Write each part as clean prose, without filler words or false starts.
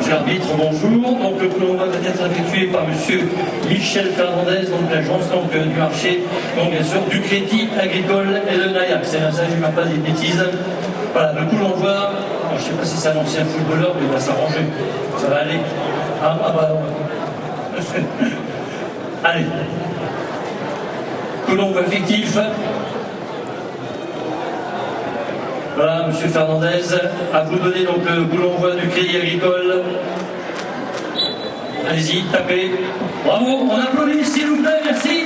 Monsieur l'arbitre, bonjour. Donc le coup d'envoi va être effectué par Monsieur Michel Fernandez, donc l'agence du marché, donc bien sûr du Crédit Agricole et de Nayac. C'est un ça, je ne vais pas des bêtises. Voilà, le coup d'envoi, je ne sais pas si c'est un ancien footballeur, mais il va s'arranger. Ça va aller. Ah bah non. Allez. Coup d'envoi fictif. Voilà, Monsieur Fernandez, à vous donner donc le coup d'envoi du Crédit Agricole. Allez-y, tapez. Bravo, on applaudit s'il vous plaît, merci.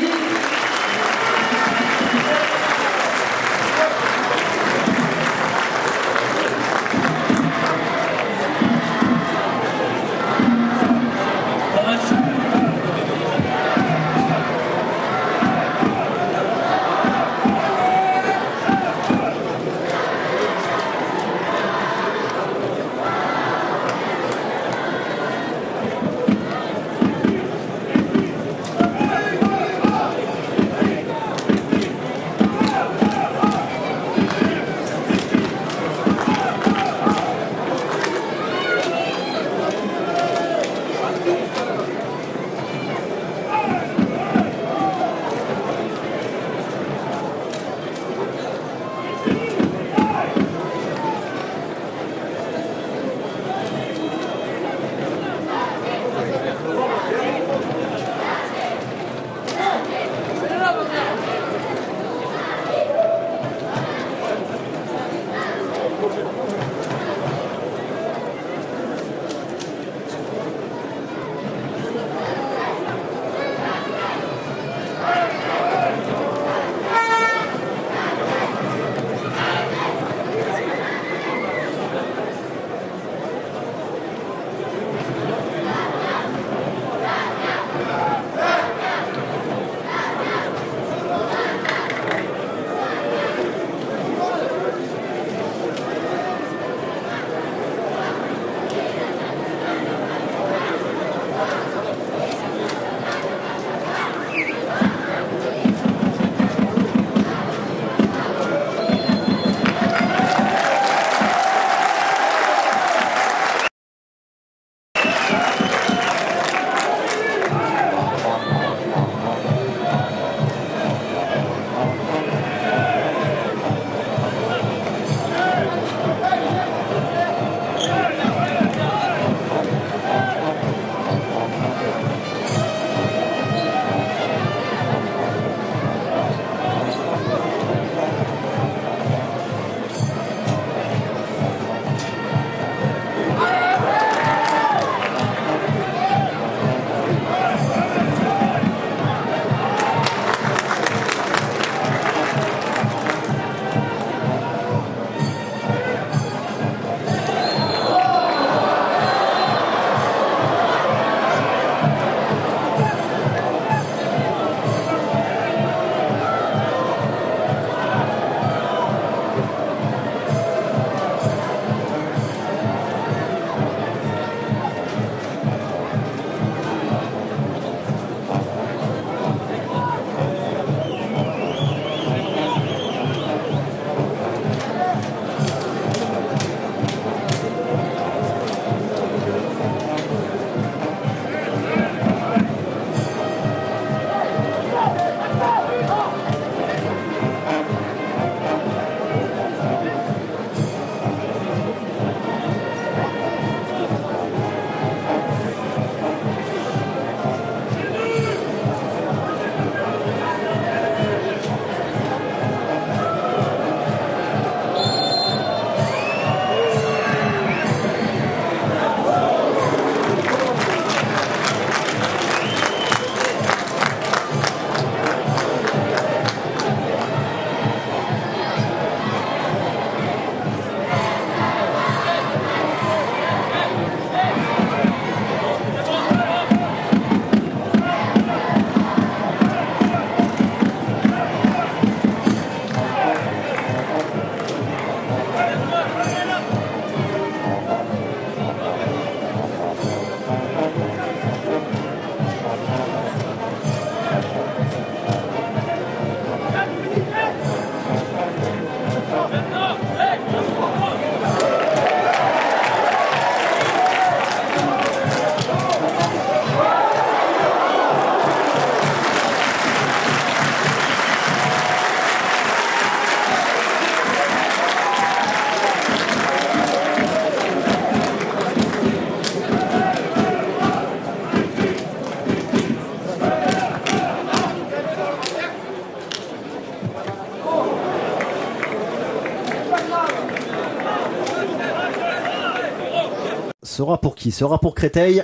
sera pour qui? Sera pour Créteil.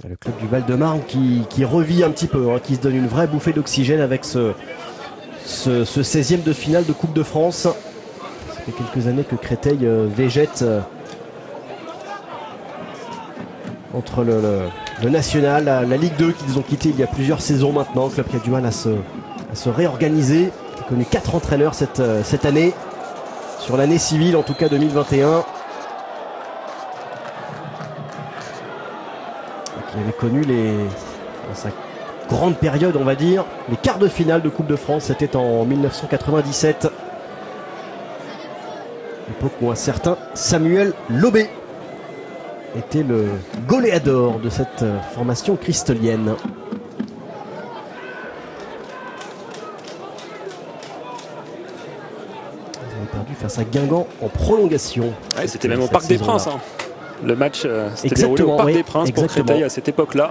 Le club du Val-de-Marne qui revit un petit peu, hein, qui se donne une vraie bouffée d'oxygène avec ce 16e de finale de Coupe de France. Ça fait quelques années que Créteil végète entre le National, la Ligue 2 qu'ils ont quitté il y a plusieurs saisons maintenant. Le club qui a du mal à se réorganiser. Il a connu 4 entraîneurs cette année, sur l'année civile en tout cas 2021. Qui avait connu dans sa grande période, on va dire, les quarts de finale de Coupe de France. C'était en 1997. L'époque où un certain Samuel Lobé était le goléador de cette formation cristolienne. Ils avaient perdu face à Guingamp en prolongation. Ouais, c'était même au Parc des Princes. Hein. Le match s'était déroulé au Parc des Princes pour Créteil à cette époque-là.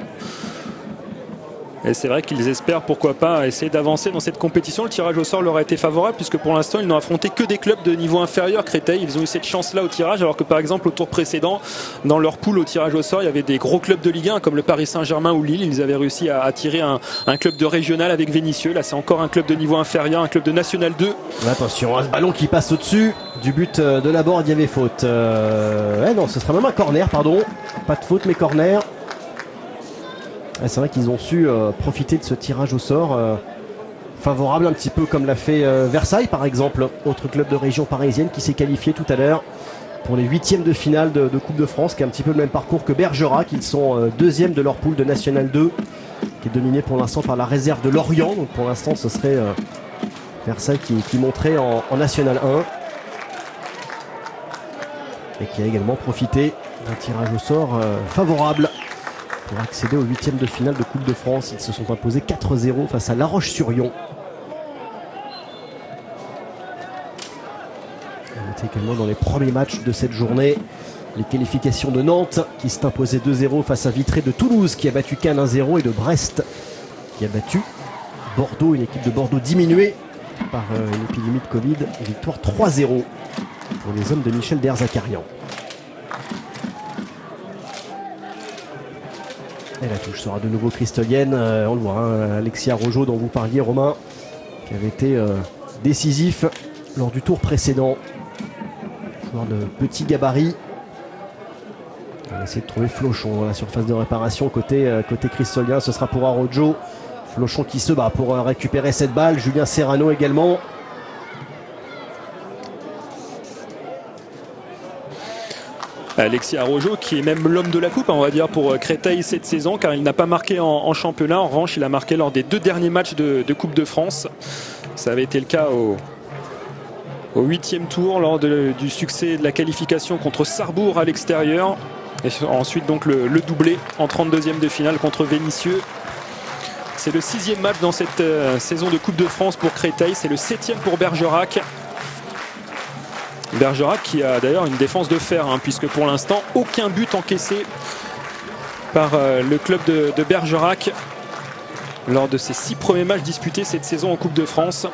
Et c'est vrai qu'ils espèrent, pourquoi pas, essayer d'avancer dans cette compétition. Le tirage au sort leur a été favorable, puisque pour l'instant, ils n'ont affronté que des clubs de niveau inférieur. Créteil, ils ont eu cette chance-là au tirage, alors que par exemple, au tour précédent, dans leur poule au tirage au sort, il y avait des gros clubs de Ligue 1, comme le Paris Saint-Germain ou Lille. Ils avaient réussi à attirer un club de régional avec Vénissieux. Là, c'est encore un club de niveau inférieur, un club de National 2. Attention, ce ballon qui passe au-dessus du but de la Borde, il y avait faute. Non, ce sera même un corner, pardon. Pas de faute, mais corner. C'est vrai qu'ils ont su profiter de ce tirage au sort favorable, un petit peu comme l'a fait Versailles par exemple, autre club de région parisienne qui s'est qualifié tout à l'heure pour les 8e de finale de Coupe de France, qui a un petit peu le même parcours que Bergerac. Ils sont 2e de leur poule de National 2, qui est dominée pour l'instant par la réserve de Lorient. Donc pour l'instant ce serait Versailles qui monterait en National 1 et qui a également profité d'un tirage au sort favorable pour accéder aux 8e de finale de Coupe de France. Ils se sont imposés 4-0 face à La Roche-sur-Yon. On était également dans les premiers matchs de cette journée les qualifications de Nantes qui s'est imposé 2-0 face à Vitré, de Toulouse qui a battu Cannes 1-0 et de Brest qui a battu Bordeaux, une équipe de Bordeaux diminuée par une épidémie de Covid. Victoire 3-0 pour les hommes de Michel Derzakarian. Et la touche sera de nouveau cristolienne. On le voit, hein, Alexis Arrojo dont vous parliez, Romain, qui avait été décisif lors du tour précédent. Joueur de petit gabarit. On va essayer de trouver Flochon dans la surface de réparation côté cristolien. Ce sera pour Arrojo. Flochon qui se bat pour récupérer cette balle. Julien Serrano également. Alexis Arrojo qui est même l'homme de la coupe, on va dire, pour Créteil cette saison, car il n'a pas marqué en championnat. En revanche, il a marqué lors des 2 derniers matchs de Coupe de France. Ça avait été le cas au 8e tour lors du succès de la qualification contre Sarrebourg à l'extérieur. Et ensuite donc le doublé en 32e de finale contre Vénissieux. C'est le 6e match dans cette saison de Coupe de France pour Créteil. C'est le 7e pour Bergerac. Bergerac qui a d'ailleurs une défense de fer, hein, puisque pour l'instant aucun but encaissé par le club de Bergerac lors de ses 6 premiers matchs disputés cette saison en Coupe de France.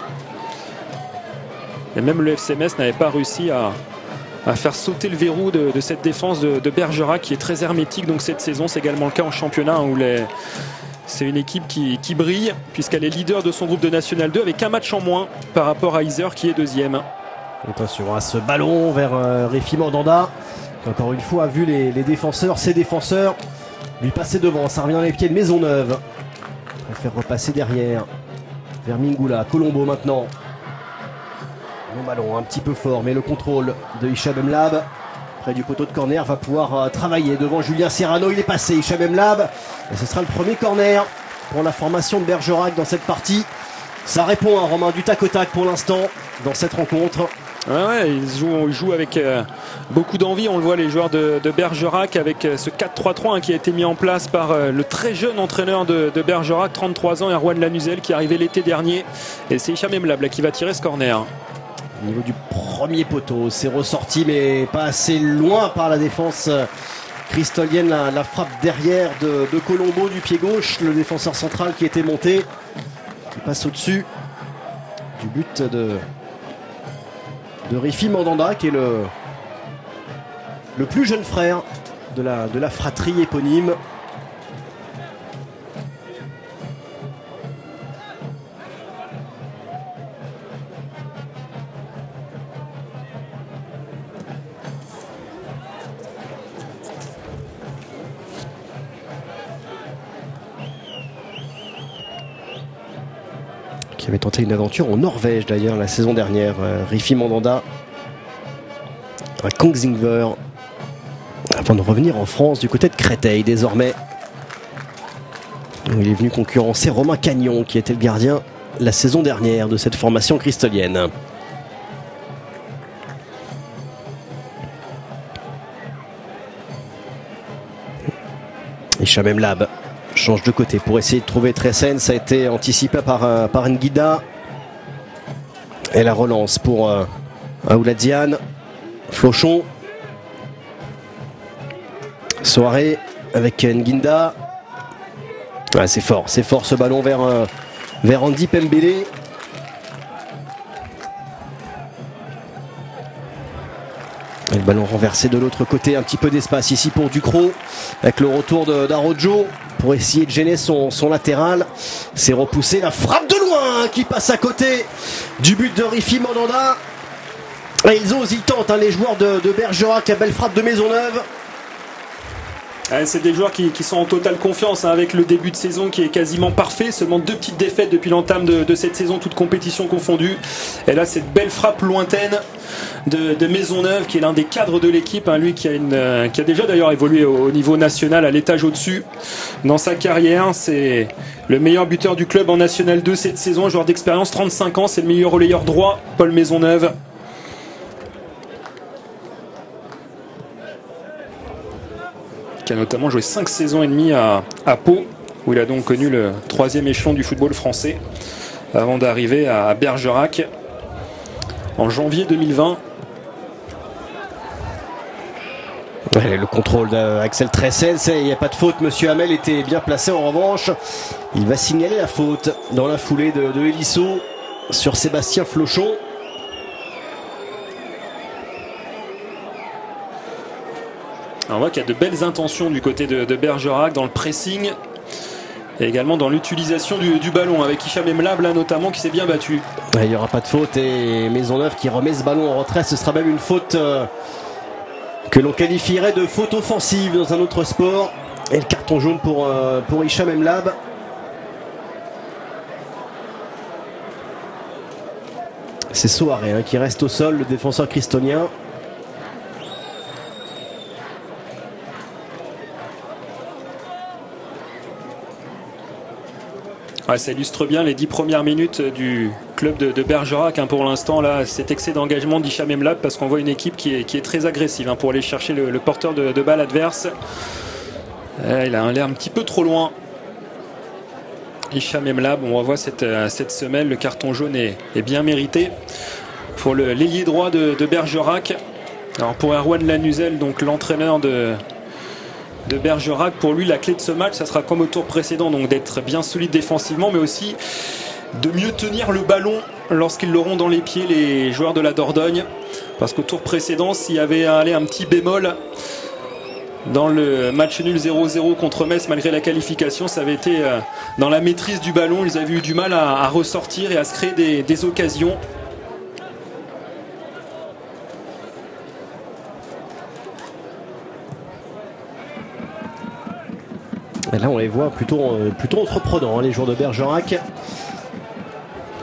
Et même le FC Metz n'avait pas réussi à faire sauter le verrou de cette défense de Bergerac qui est très hermétique. Donc cette saison, c'est également le cas en championnat, hein, où c'est une équipe qui brille puisqu'elle est leader de son groupe de National 2 avec un match en moins par rapport à Yzeure qui est 2e. Attention à ce ballon vers Réfi Mandanda, qui encore une fois a vu ses défenseurs lui passer devant. Ça revient dans les pieds de Maisonneuve. Il préfère repasser derrière vers Mingoula. Colombo maintenant. Long ballon un petit peu fort, mais le contrôle de Hicham Emlab près du poteau de corner va pouvoir travailler devant Julien Serrano. Il est passé, Hicham Emlab, et ce sera le premier corner pour la formation de Bergerac dans cette partie. Ça répond à Romain du tac au tac pour l'instant dans cette rencontre. Ouais, ils jouent avec beaucoup d'envie. On le voit, les joueurs de Bergerac, avec ce 4-3-3 qui a été mis en place par le très jeune entraîneur de Bergerac, 33 ans, Erwan Lanuzel, qui est arrivé l'été dernier. Et c'est Hicham Emlab qui va tirer ce corner. Au niveau du premier poteau, c'est ressorti, mais pas assez loin par la défense cristolienne. La frappe derrière de Colombo du pied gauche, le défenseur central qui était monté, qui passe au-dessus du but de Réfi Mandanda, qui est le le plus jeune frère de la fratrie éponyme. Qui avait tenté une aventure en Norvège d'ailleurs la saison dernière, Rifi Mandanda à Kongsvinger, avant de revenir en France du côté de Créteil désormais, où il est venu concurrencer Romain Cagnon qui était le gardien la saison dernière de cette formation cristolienne. Et Chamem Lab change de côté pour essayer de trouver Tressen. Ça a été anticipé par Nguida. Et la relance pour Aouladian. Flochon. Soirée avec Nguida. Ouais, c'est fort ce ballon vers Andy Pembele. Et le ballon renversé de l'autre côté, un petit peu d'espace ici pour Ducrot, avec le retour d'Arojo pour essayer de gêner son latéral. C'est repoussé, la frappe de loin qui passe à côté du but de Rifi Mandanda. Et ils tentent, les joueurs de Bergerac, la belle frappe de Maisonneuve. C'est des joueurs qui sont en totale confiance, avec le début de saison qui est quasiment parfait. Seulement 2 petites défaites depuis l'entame de cette saison, toutes compétitions confondues. Et là, cette belle frappe lointaine de Maisonneuve, qui est l'un des cadres de l'équipe, lui qui a déjà d'ailleurs évolué au niveau national, à l'étage au-dessus dans sa carrière. C'est le meilleur buteur du club en National 2 cette saison, joueur d'expérience, 35 ans. C'est le meilleur relayeur droit, Paul Maisonneuve. Qui a notamment joué 5 saisons et demie à Pau, où il a donc connu le 3e échelon du football français, avant d'arriver à Bergerac en janvier 2020. Ouais, le contrôle d'Axel Tressen, il n'y a pas de faute, monsieur Hamel était bien placé. En revanche, il va signaler la faute dans la foulée de Elisso sur Sébastien Flochon. On voit qu'il y a de belles intentions du côté de Bergerac dans le pressing et également dans l'utilisation du ballon, avec Hicham Emlab là notamment qui s'est bien battu. Il n'y aura pas de faute et Maisonneuve qui remet ce ballon en retrait. Ce sera même une faute que l'on qualifierait de faute offensive dans un autre sport. Et le carton jaune pour Hicham Emlab. C'est Soaré qui reste au sol, le défenseur cristolien. Ouais, ça illustre bien les 10 premières minutes du club de Bergerac pour l'instant, là, cet excès d'engagement d'Hicham Emlab, parce qu'on voit une équipe qui est très agressive pour aller chercher le porteur de balle adverse. Il a l'air un petit peu trop loin, Hicham Emlab. On revoit cette semaine, le carton jaune est bien mérité pour l'ailier droit de Bergerac. Alors pour Erwan Lanuzel, donc l'entraîneur de Bergerac, pour lui la clé de ce match, ça sera comme au tour précédent, donc d'être bien solide défensivement, mais aussi de mieux tenir le ballon lorsqu'ils l'auront dans les pieds, les joueurs de la Dordogne, parce qu'au tour précédent, s'il y avait un petit bémol dans le match nul 0-0 contre Metz malgré la qualification, ça avait été dans la maîtrise du ballon. Ils avaient eu du mal à ressortir et à se créer des occasions. Et là on les voit plutôt entreprenants, les joueurs de Bergerac,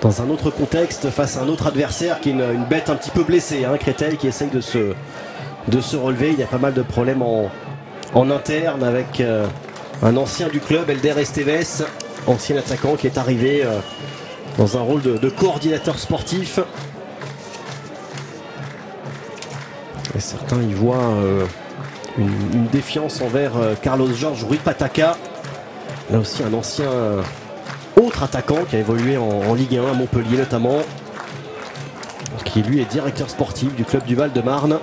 dans un autre contexte, face à un autre adversaire qui est une bête un petit peu blessée, Créteil qui essaye de se relever. Il y a pas mal de problèmes en interne avec un ancien du club, Elder Esteves, ancien attaquant qui est arrivé dans un rôle de coordinateur sportif. Et certains y voient une défiance envers Carlos Jorge Rui Pataka. Là aussi un ancien autre attaquant qui a évolué en Ligue 1 à Montpellier notamment, qui lui est directeur sportif du club du Val-de-Marne,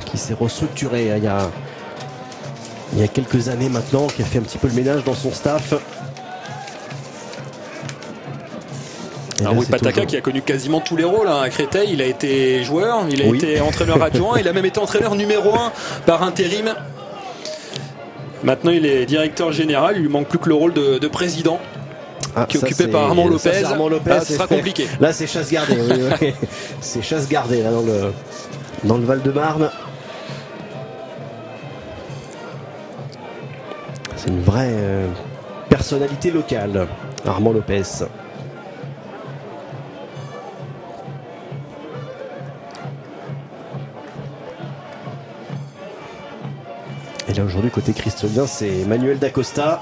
qui s'est restructuré il y a quelques années maintenant, qui a fait un petit peu le ménage dans son staff. Rui Pataka qui a connu quasiment tous les rôles à Créteil. Il a été joueur, il a été entraîneur adjoint, il a même été entraîneur numéro 1 par intérim. Maintenant il est directeur général, il lui manque plus que le rôle de président. Qui est occupé par Armand Lopez. Ce sera compliqué. Là c'est chasse gardée. Oui. C'est chasse gardée là, dans le Val-de-Marne. C'est une vraie personnalité locale, Armand Lopez. Et là aujourd'hui côté cristolien, c'est Manuel Dacosta,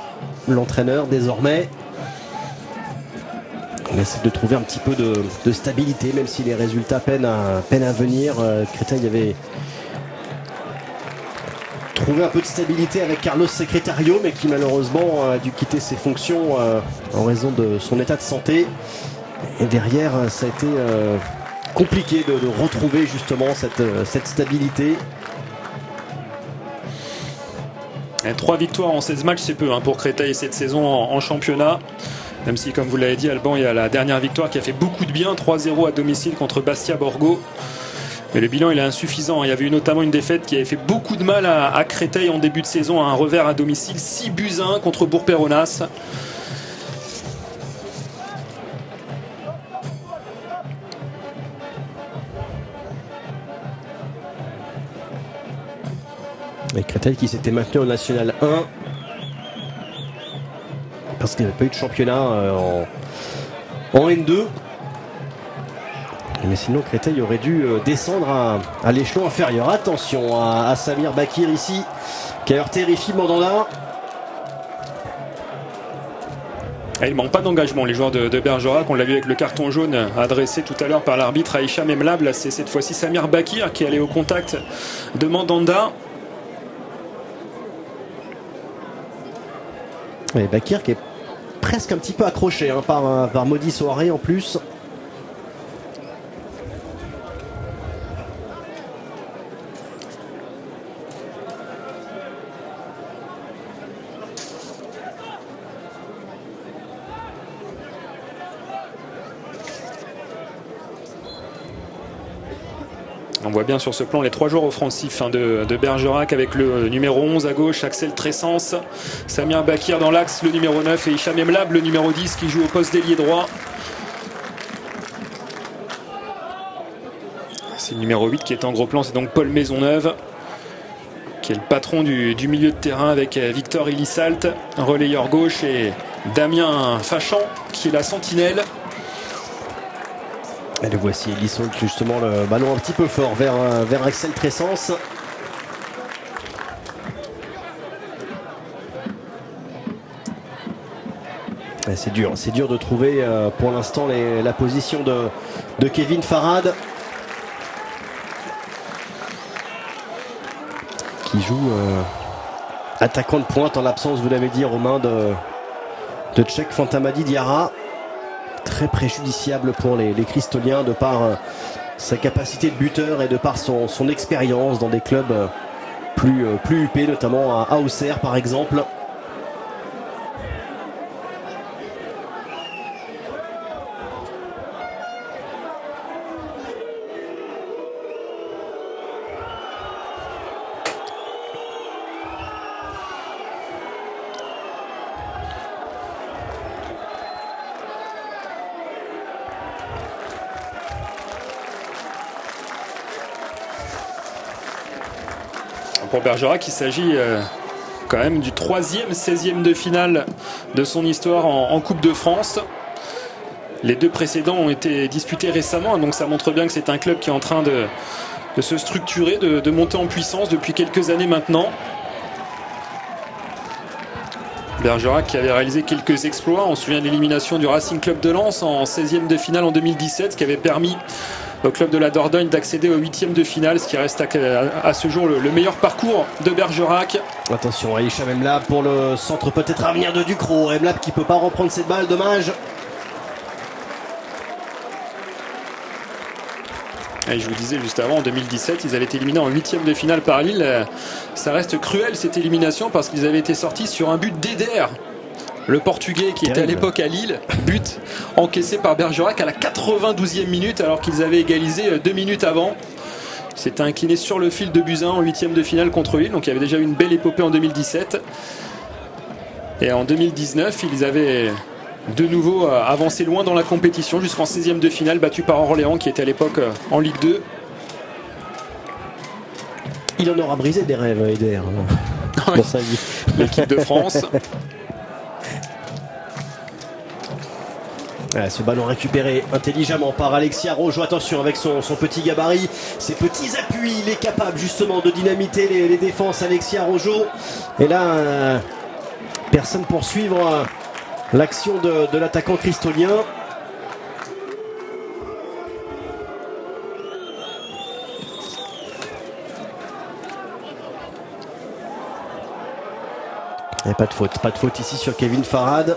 l'entraîneur désormais. On essaie de trouver un petit peu de stabilité, même si les résultats peinent à venir. Créteil avait trouvé un peu de stabilité avec Carlos Secretario, mais qui malheureusement a dû quitter ses fonctions en raison de son état de santé. Et derrière, ça a été compliqué de retrouver justement cette stabilité. Et 3 victoires en 16 matchs, c'est peu pour Créteil cette saison en championnat. Même si, comme vous l'avez dit, Alban, il y a la dernière victoire qui a fait beaucoup de bien, 3-0 à domicile contre Bastia Borgo. Mais le bilan, il est insuffisant. Il y avait eu notamment une défaite qui avait fait beaucoup de mal à Créteil en début de saison, un revers à domicile, 6-1 contre Bourg-Péronas. Et Créteil qui s'était maintenu en National 1. Parce qu'il n'y avait pas eu de championnat en N2. Mais sinon Créteil aurait dû descendre à l'échelon inférieur. Attention à Samir Bakir ici, qui a heurté Rifi Mandanda. Et il ne manque pas d'engagement, les joueurs de Bergerac. On l'a vu avec le carton jaune adressé tout à l'heure par l'arbitre à Hicham Emlab. Là, c'est cette fois-ci Samir Bakir qui est allé au contact de Mandanda. Et Bakir qui est presque un petit peu accroché par Maudit Soirée en plus. On voit bien sur ce plan les 3 joueurs offensifs de Bergerac avec le numéro 11 à gauche, Axel Tressens, Samir Bakir dans l'axe, le numéro 9 et Hicham Emlab, le numéro 10 qui joue au poste d'ailier droit. C'est le numéro 8 qui est en gros plan, c'est donc Paul Maisonneuve qui est le patron du milieu de terrain avec Victor Elisalt, relayeur gauche, et Damien Fachan qui est la sentinelle. Et le voici, Elisalt, justement le ballon un petit peu fort vers Axel Tressens. C'est dur de trouver pour l'instant la position de Kevin Farad, qui joue attaquant de pointe en l'absence, vous l'avez dit, Romain, de Tchèque Fantamadi Diarra. Très préjudiciable pour les Cristoliens de par sa capacité de buteur et de par son expérience dans des clubs plus huppés, notamment à Auxerre par exemple. Pour Bergerac, il s'agit quand même du 3e 16e de finale de son histoire en Coupe de France. Les 2 précédents ont été disputés récemment, donc ça montre bien que c'est un club qui est en train de se structurer, de monter en puissance depuis quelques années maintenant. Bergerac qui avait réalisé quelques exploits. On se souvient de l'élimination du Racing Club de Lens en 16e de finale en 2017, ce qui avait permis au club de la Dordogne d'accéder au 8e de finale, ce qui reste à ce jour le meilleur parcours de Bergerac. Attention à Hicham Emlab pour le centre peut-être à venir de Ducrot. Emlab qui peut pas reprendre cette balle, dommage. Et je vous disais juste avant, en 2017, ils avaient été éliminés en 8e de finale par Lille. Ça reste cruel cette élimination parce qu'ils avaient été sortis sur un but d'Eder le Portugais qui était à l'époque à Lille, but encaissé par Bergerac à la 92e minute alors qu'ils avaient égalisé 2 minutes avant. S'était incliné sur le fil de Buzyn en 8e de finale contre Lille, donc il y avait déjà eu une belle épopée en 2017. Et en 2019, ils avaient de nouveau avancé loin dans la compétition jusqu'en 16e de finale, battu par Orléans qui était à l'époque en Ligue 2. Il en aura brisé des rêves, Eder, dans sa vie. L'équipe de France. Voilà, ce ballon récupéré intelligemment par Alexis Araujo. Attention avec son petit gabarit, ses petits appuis, il est capable justement de dynamiter les défenses, Alexis Araujo. Et là, personne pour suivre l'action de l'attaquant cristolien. Et pas de faute ici sur Kevin Farhad.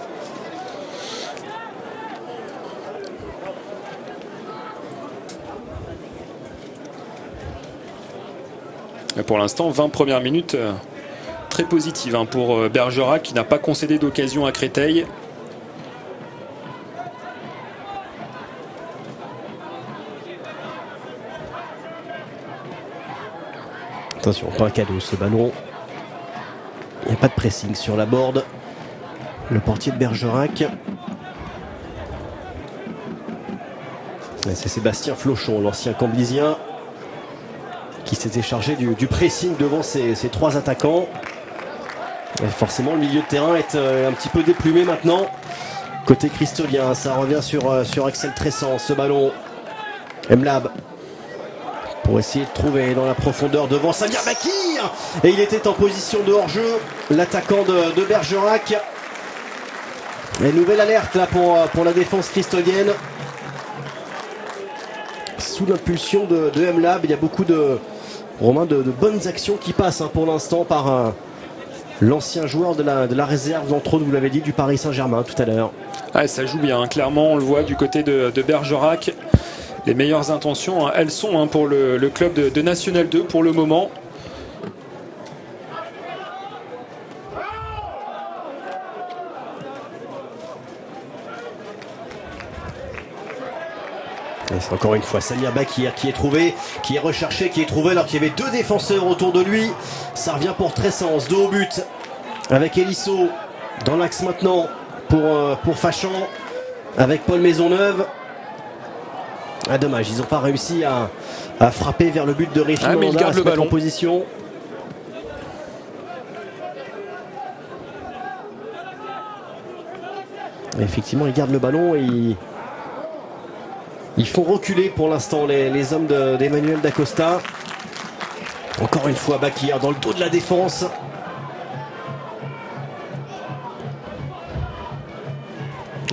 Et pour l'instant, 20 premières minutes très positives pour Bergerac qui n'a pas concédé d'occasion à Créteil. Attention, pas un cadeau ce ballon. Il n'y a pas de pressing sur la board. Le portier de Bergerac. C'est Sébastien Flochon, l'ancien Camblisien, qui s'était chargé du pressing devant ses trois attaquants. Et forcément, le milieu de terrain est un petit peu déplumé maintenant. Côté cristolien, ça revient sur Axel Tressan. Ce ballon, Mlab, pour essayer de trouver dans la profondeur devant Samir Bakir. Et il était en position de hors-jeu, l'attaquant de Bergerac. Et nouvelle alerte là pour la défense cristolienne. Sous l'impulsion de Mlab, il y a beaucoup de bonnes actions qui passent pour l'instant par l'ancien joueur de la réserve, d'entre autres, vous l'avez dit, du Paris Saint-Germain tout à l'heure. Ah, ça joue bien, clairement, on le voit du côté de Bergerac. Les meilleures intentions, elles sont pour le club de National 2 pour le moment. Et c'est encore une fois Samir Bakir qui est trouvé, qui est recherché, qui est trouvé alors qu'il y avait deux défenseurs autour de lui. Ça revient pour Tressens, dos au but avec Elisso dans l'axe maintenant pour Fachan avec Paul Maisonneuve. Ah, dommage, ils n'ont pas réussi à frapper vers le but de Réfi mais il garde le ballon en position. Et effectivement, il garde le ballon et ils font reculer pour l'instant les hommes d'Emmanuel Dacosta. Encore une fois Bakir dans le dos de la défense.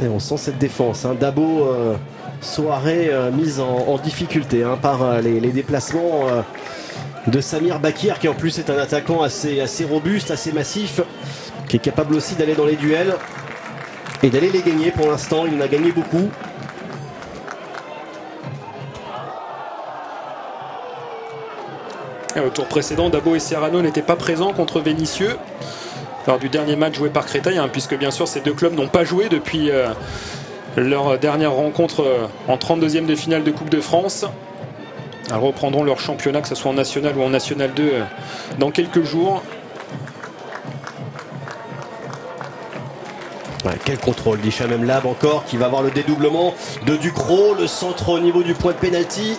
Et on sent cette défense. Dabo Soirée mise en difficulté par les déplacements de Samir Bakir, qui en plus est un attaquant assez robuste, assez massif, qui est capable aussi d'aller dans les duels et d'aller les gagner. Pour l'instant, il en a gagné beaucoup. Au tour précédent, Dabo et Serrano n'étaient pas présents contre Vénissieux lors du dernier match joué par Créteil, puisque bien sûr ces deux clubs n'ont pas joué depuis leur dernière rencontre en 32e de finale de Coupe de France. Ils reprendront leur championnat, que ce soit en National ou en National 2, dans quelques jours. Ouais, quel contrôle d'Hicham Mlab encore, qui va avoir le dédoublement de Ducrot, le centre au niveau du point de pénalty.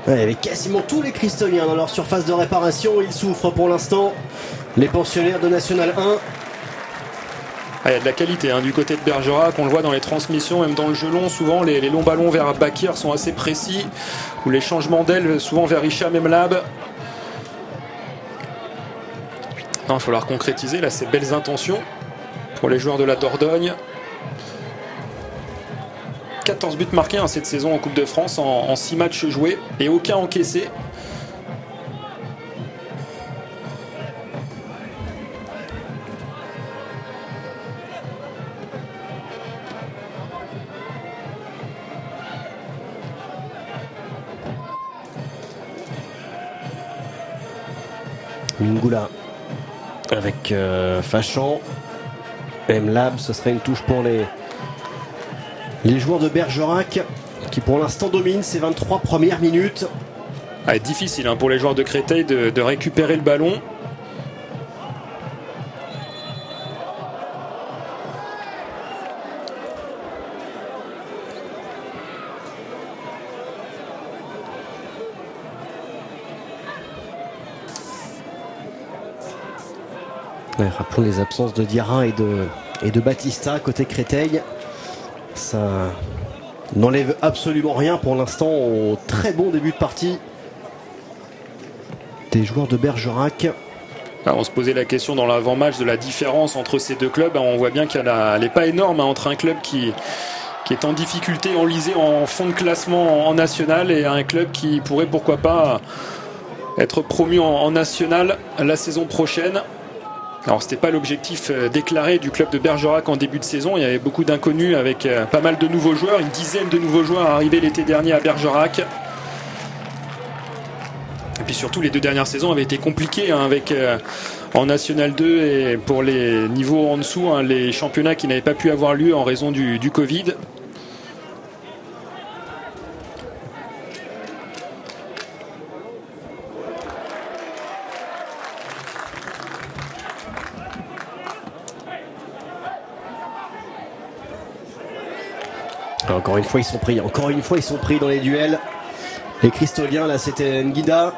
Ouais, il y avait quasiment tous les cristoliens dans leur surface de réparation. Ils souffrent pour l'instant, les pensionnaires de National 1. Il y a de la qualité du côté de Bergerac, on le voit dans les transmissions, même dans le jeu long, souvent les longs ballons vers Bakir sont assez précis, ou les changements d'aile souvent vers Hicham Mlab. Il va falloir concrétiser là ces belles intentions pour les joueurs de la Dordogne. 14 buts marqués cette saison en Coupe de France en 6 matchs joués et aucun encaissé. Mingoula avec Fachan. Mlab, ce serait une touche pour les joueurs de Bergerac qui pour l'instant dominent ces 23 premières minutes. Difficile pour les joueurs de Créteil de récupérer le ballon. Ouais, rappelons les absences de Diarra et de Batista côté Créteil. Ça n'enlève absolument rien pour l'instant au très bon début de partie des joueurs de Bergerac. On se posait la question dans l'avant-match de la différence entre ces deux clubs. On voit bien qu'elle n'est pas énorme entre un club qui est en difficulté, enlisé en fond de classement en national, et un club qui pourrait pourquoi pas être promu en national la saison prochaine. Alors c'était pas l'objectif déclaré du club de Bergerac en début de saison. Il y avait beaucoup d'inconnus avec pas mal de nouveaux joueurs, une dizaine de nouveaux joueurs arrivés l'été dernier à Bergerac. Et puis surtout les 2 dernières saisons avaient été compliquées avec en National 2 et pour les niveaux en dessous, les championnats qui n'avaient pas pu avoir lieu en raison du Covid. Encore une fois ils sont pris, dans les duels. Les Cristoliens, là c'était Nguida.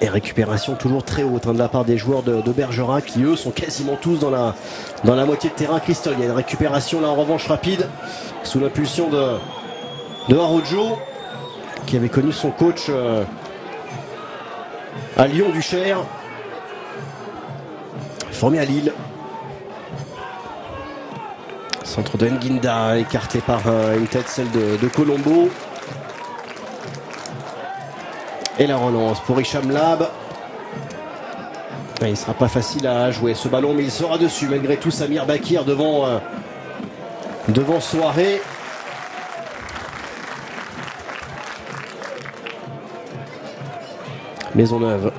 Et récupération toujours très haute de la part des joueurs de Bergerac qui eux sont quasiment tous dans la moitié de terrain cristolienne. Récupération là en revanche rapide sous l'impulsion de Arrojo qui avait connu son coach à Lyon-Duchère, formé à Lille. Centre de Nguida écarté par une tête, celle de Colombo. Et la relance pour Hicham Lab. Il ne sera pas facile à jouer ce ballon, mais il sera dessus malgré tout. Samir Bakir devant Soirée. Maisonneuve.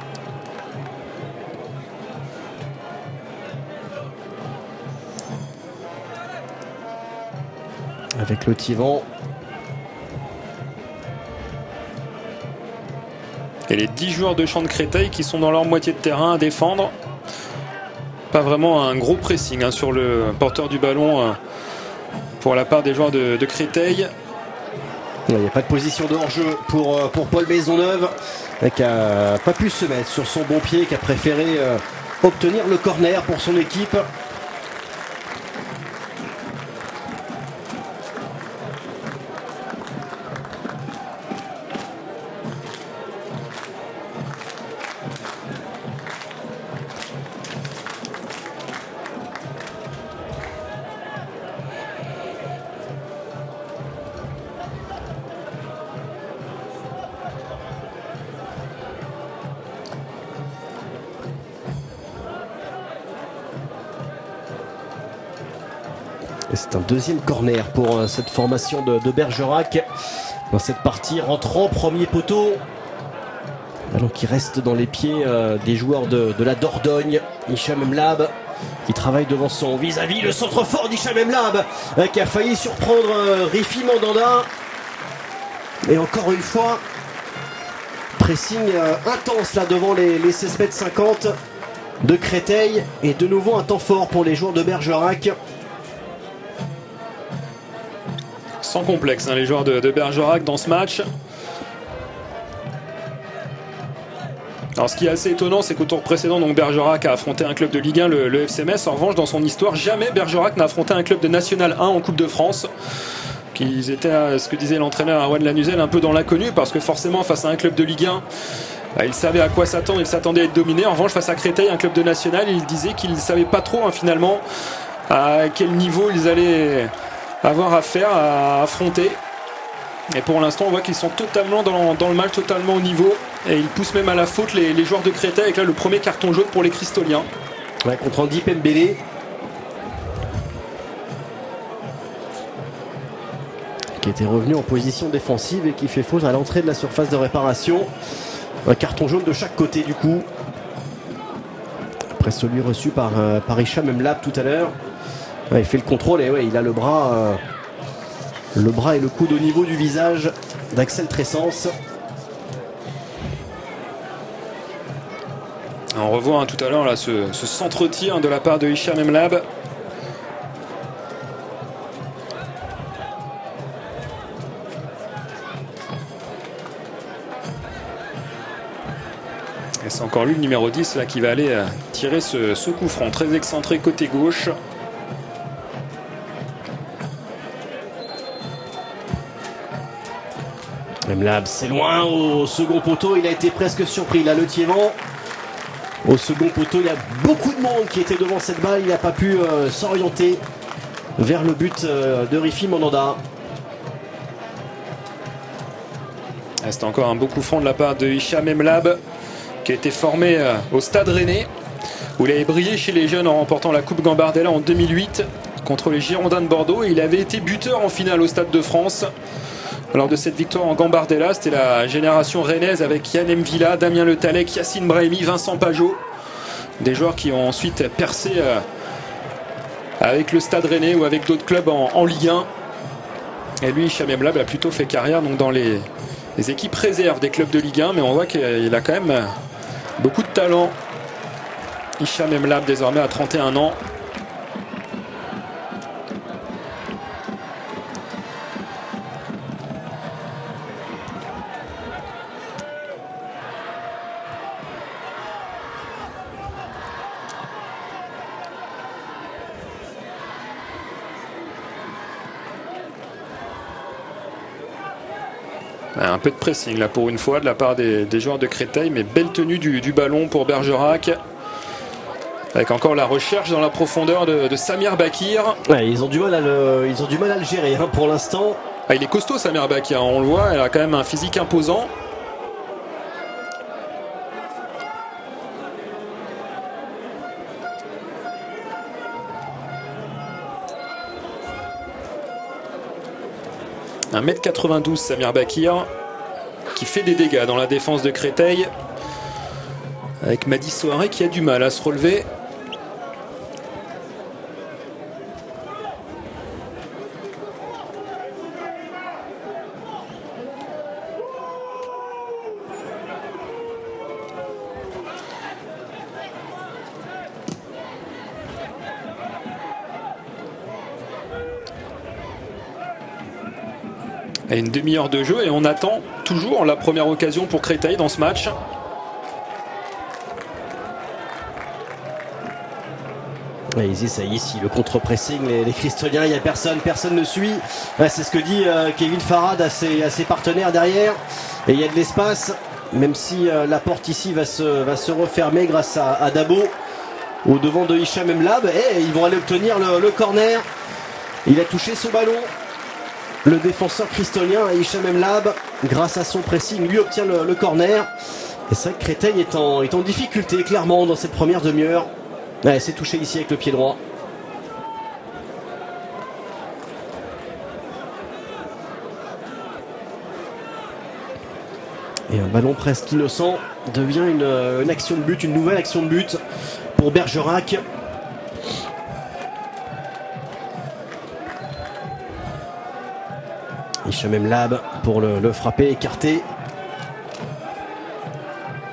Avec le Tivan. Et les 10 joueurs de Champ de Créteil qui sont dans leur moitié de terrain à défendre. Pas vraiment un gros pressing sur le porteur du ballon pour la part des joueurs de Créteil. Il n'y a pas de position de hors-jeu pour Paul Maisonneuve, qui n'a pas pu se mettre sur son bon pied, qui a préféré obtenir le corner pour son équipe. Et c'est un deuxième corner pour cette formation de Bergerac dans cette partie rentrant premier poteau. Ballon qui reste dans les pieds des joueurs de la Dordogne. Hicham Mlab qui travaille devant son vis-à-vis. Le centre fort d'Hicham Mlab qui a failli surprendre Rifi Mandanda. Et encore une fois, pressing intense là devant les 16,50 m de Créteil. Et de nouveau un temps fort pour les joueurs de Bergerac. Sans complexe, les joueurs de Bergerac dans ce match. Alors ce qui est assez étonnant, c'est qu'au tour précédent, donc Bergerac a affronté un club de Ligue 1, le FC Metz. En revanche, dans son histoire, jamais Bergerac n'a affronté un club de National 1 en Coupe de France. Qu'ils étaient, ce que disait l'entraîneur Arwan Lanuzel, un peu dans l'inconnu, parce que forcément, face à un club de Ligue 1, il savait à quoi s'attendre, il s'attendait à être dominé. En revanche, face à Créteil, un club de National, il disait qu'il ne savait pas trop finalement à quel niveau ils allaient avoir affaire à affronter. Et pour l'instant on voit qu'ils sont totalement dans le match, totalement au niveau, et ils poussent même à la faute les joueurs de Créteil avec là le premier carton jaune pour les Cristoliens. Ouais, contre Andy Pembele qui était revenu en position défensive et qui fait faute à l'entrée de la surface de réparation. Un carton jaune de chaque côté du coup Après celui reçu par Hicham Mlab tout à l'heure. Ouais, il fait le contrôle et ouais, il a le bras et le coude au niveau du visage d'Axel Tressens. On revoit tout à l'heure là ce centre-tir de la part de Hicham Mlab. Et c'est encore lui le numéro 10 là, qui va aller tirer ce coup franc très excentré côté gauche. Mlab, c'est loin au second poteau, il a été presque surpris. Là, le Thiévan, au second poteau, il y a beaucoup de monde qui était devant cette balle. Il n'a pas pu s'orienter vers le but de Rifi Mandanda. C'est encore un beau coup franc de la part de Hicham Mlab, qui a été formé au Stade Rennais, où il avait brillé chez les jeunes en remportant la Coupe Gambardella en 2008 contre les Girondins de Bordeaux. Et il avait été buteur en finale au Stade de France. Lors de cette victoire en Gambardella, c'était la génération rennaise avec Yann Mvila, Damien Le Tallec, Yacine Brahimi, Vincent Pajot. Des joueurs qui ont ensuite percé avec le Stade Rennais ou avec d'autres clubs en Ligue 1. Et lui, Hicham Mlab, a plutôt fait carrière donc, dans les équipes réserves des clubs de Ligue 1. Mais on voit qu'il a quand même beaucoup de talent. Hicham Mlab, désormais à 31 ans. Un peu de pressing là pour une fois de la part des joueurs de Créteil, mais belle tenue du ballon pour Bergerac. Avec encore la recherche dans la profondeur de Samir Bakir. Ouais, ils ont du mal à le gérer hein, pour l'instant. Ah, il est costaud Samir Bakir, on le voit, il a quand même un physique imposant. « 1m92 Samir Bakir, qui fait des dégâts dans la défense de Créteil, avec Madi Soare qui a du mal à se relever. Et une demi-heure de jeu et on attend toujours la première occasion pour Créteil dans ce match. Ouais, ils essayent ici le contre-pressing, les Cristoliens, il n'y a personne ne suit. Ouais, c'est ce que dit Kevin Farad à ses partenaires derrière. Et il y a de l'espace, même si la porte ici va se refermer grâce à Dabo au devant de Hicham Mlab. Et ils vont aller obtenir le corner. Il a touché ce ballon. Le défenseur cristolien Hicham Mlab, grâce à son pressing, lui obtient le corner. Et c'est vrai que Créteil est en difficulté clairement dans cette première demi-heure. Ouais, c'est touché ici avec le pied droit. Et un ballon presque innocent devient une action de but, une nouvelle action de but pour Bergerac. Hicham Mlab pour le frapper, écarté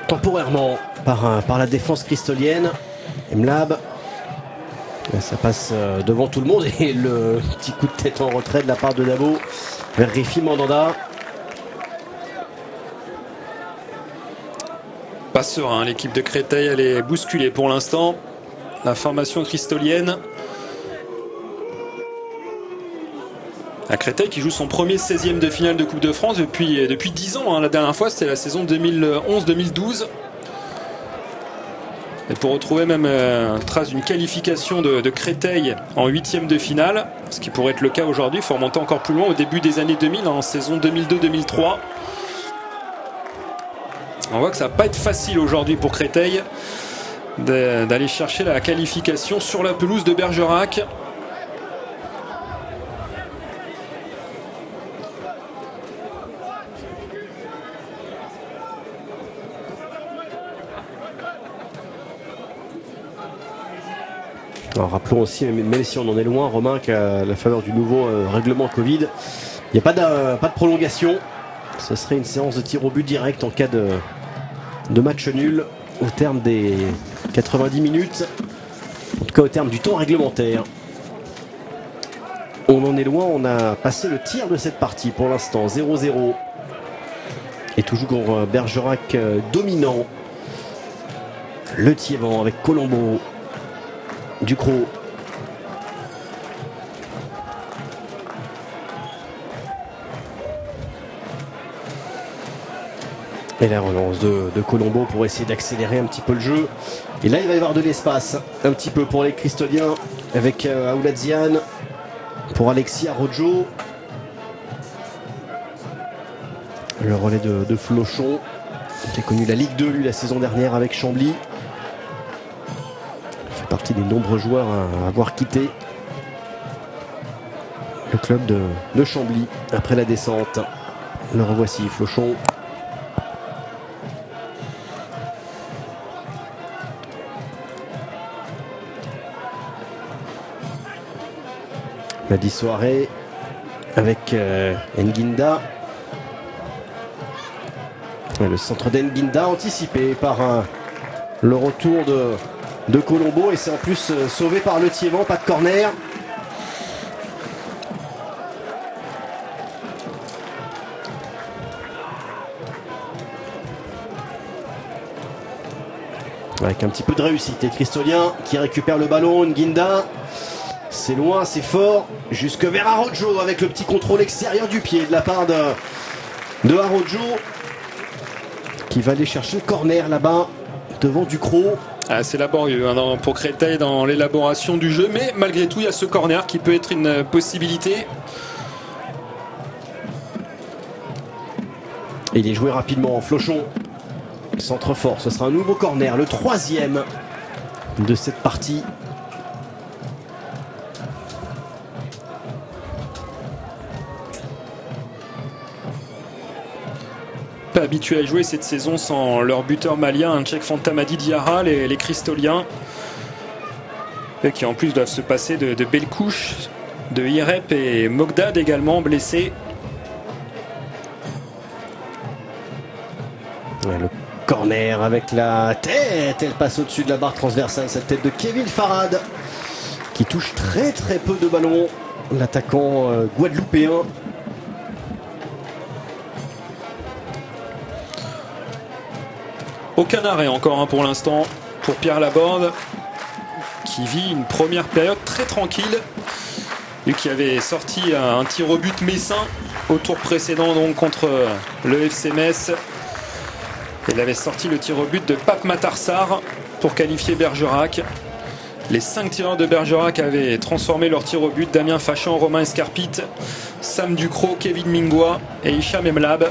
temporairement par la défense cristolienne. Mlab, ça passe devant tout le monde et le petit coup de tête en retrait de la part de Dabo vers Rifi Mandanda. Pas serein, l'équipe de Créteil, elle est bousculée pour l'instant. La formation cristolienne. À Créteil qui joue son premier 16e de finale de Coupe de France depuis 10 ans. Hein. La dernière fois, c'était la saison 2011-2012. Et pour retrouver même trace d'une qualification de Créteil en 8e de finale, ce qui pourrait être le cas aujourd'hui, il faut remonter encore plus loin au début des années 2000, en saison 2002-2003. On voit que ça va pas être facile aujourd'hui pour Créteil d'aller chercher la qualification sur la pelouse de Bergerac. Alors rappelons aussi, même si on en est loin, Romain, qu'à la faveur du nouveau règlement Covid, il n'y a pas de prolongation. Ce serait une séance de tir au but direct en cas de match nul au terme des 90 minutes, en tout cas au terme du temps réglementaire. On en est loin, on a passé le tiers de cette partie pour l'instant, 0-0. Et toujours Bergerac dominant. Le Thiévan avec Colombo, Ducrot. Et la relance de Colombo pour essayer d'accélérer un petit peu le jeu. Et là, il va y avoir de l'espace un petit peu pour les Cristoliens avec Aouladzian, pour Alexis Arrojo. Le relais de Flochon, qui a connu la Ligue 2 lui la saison dernière avec Chambly. Il fait partie des nombreux joueurs à avoir quitté le club de Chambly après la descente. Le revoici, Flochon. Madi Soirée avec Nguinda. Le centre d'Nguinda anticipé par le retour de Colombo, et c'est en plus sauvé par le Thiévan, pas de corner. Avec un petit peu de réussite, les Cristoliens qui récupèrent le ballon. Nguinda, c'est loin, c'est fort, jusque vers Arrojo avec le petit contrôle extérieur du pied de la part de Arrojo, qui va aller chercher le corner là-bas devant Ducrot. C'est laborieux pour Créteil dans l'élaboration du jeu, mais malgré tout il y a ce corner qui peut être une possibilité. Et il est joué rapidement, Flochon, centre fort, ce sera un nouveau corner, le 3e de cette partie. Pas habitués à jouer cette saison sans leur buteur malien, un Tchèque Fantamadi Diarra, les Cristoliens, eux qui en plus doivent se passer de Belkouche, de Irep et Mogdad également blessés. Ouais, le corner avec la tête, elle passe au-dessus de la barre transversale, cette tête de Kevin Farad qui touche très très peu de ballons, l'attaquant guadeloupéen. Aucun arrêt encore pour l'instant pour Pierre Laborde, qui vit une première période très tranquille, lui qui avait sorti un tir au but messin au tour précédent donc contre le FC Metz. Il avait sorti le tir au but de Pape Matarsar pour qualifier Bergerac. Les 5 tireurs de Bergerac avaient transformé leur tir au but: Damien Fachan, Romain Escarpit, Sam Ducrot, Kevin Mingwa et Hicham Emlab.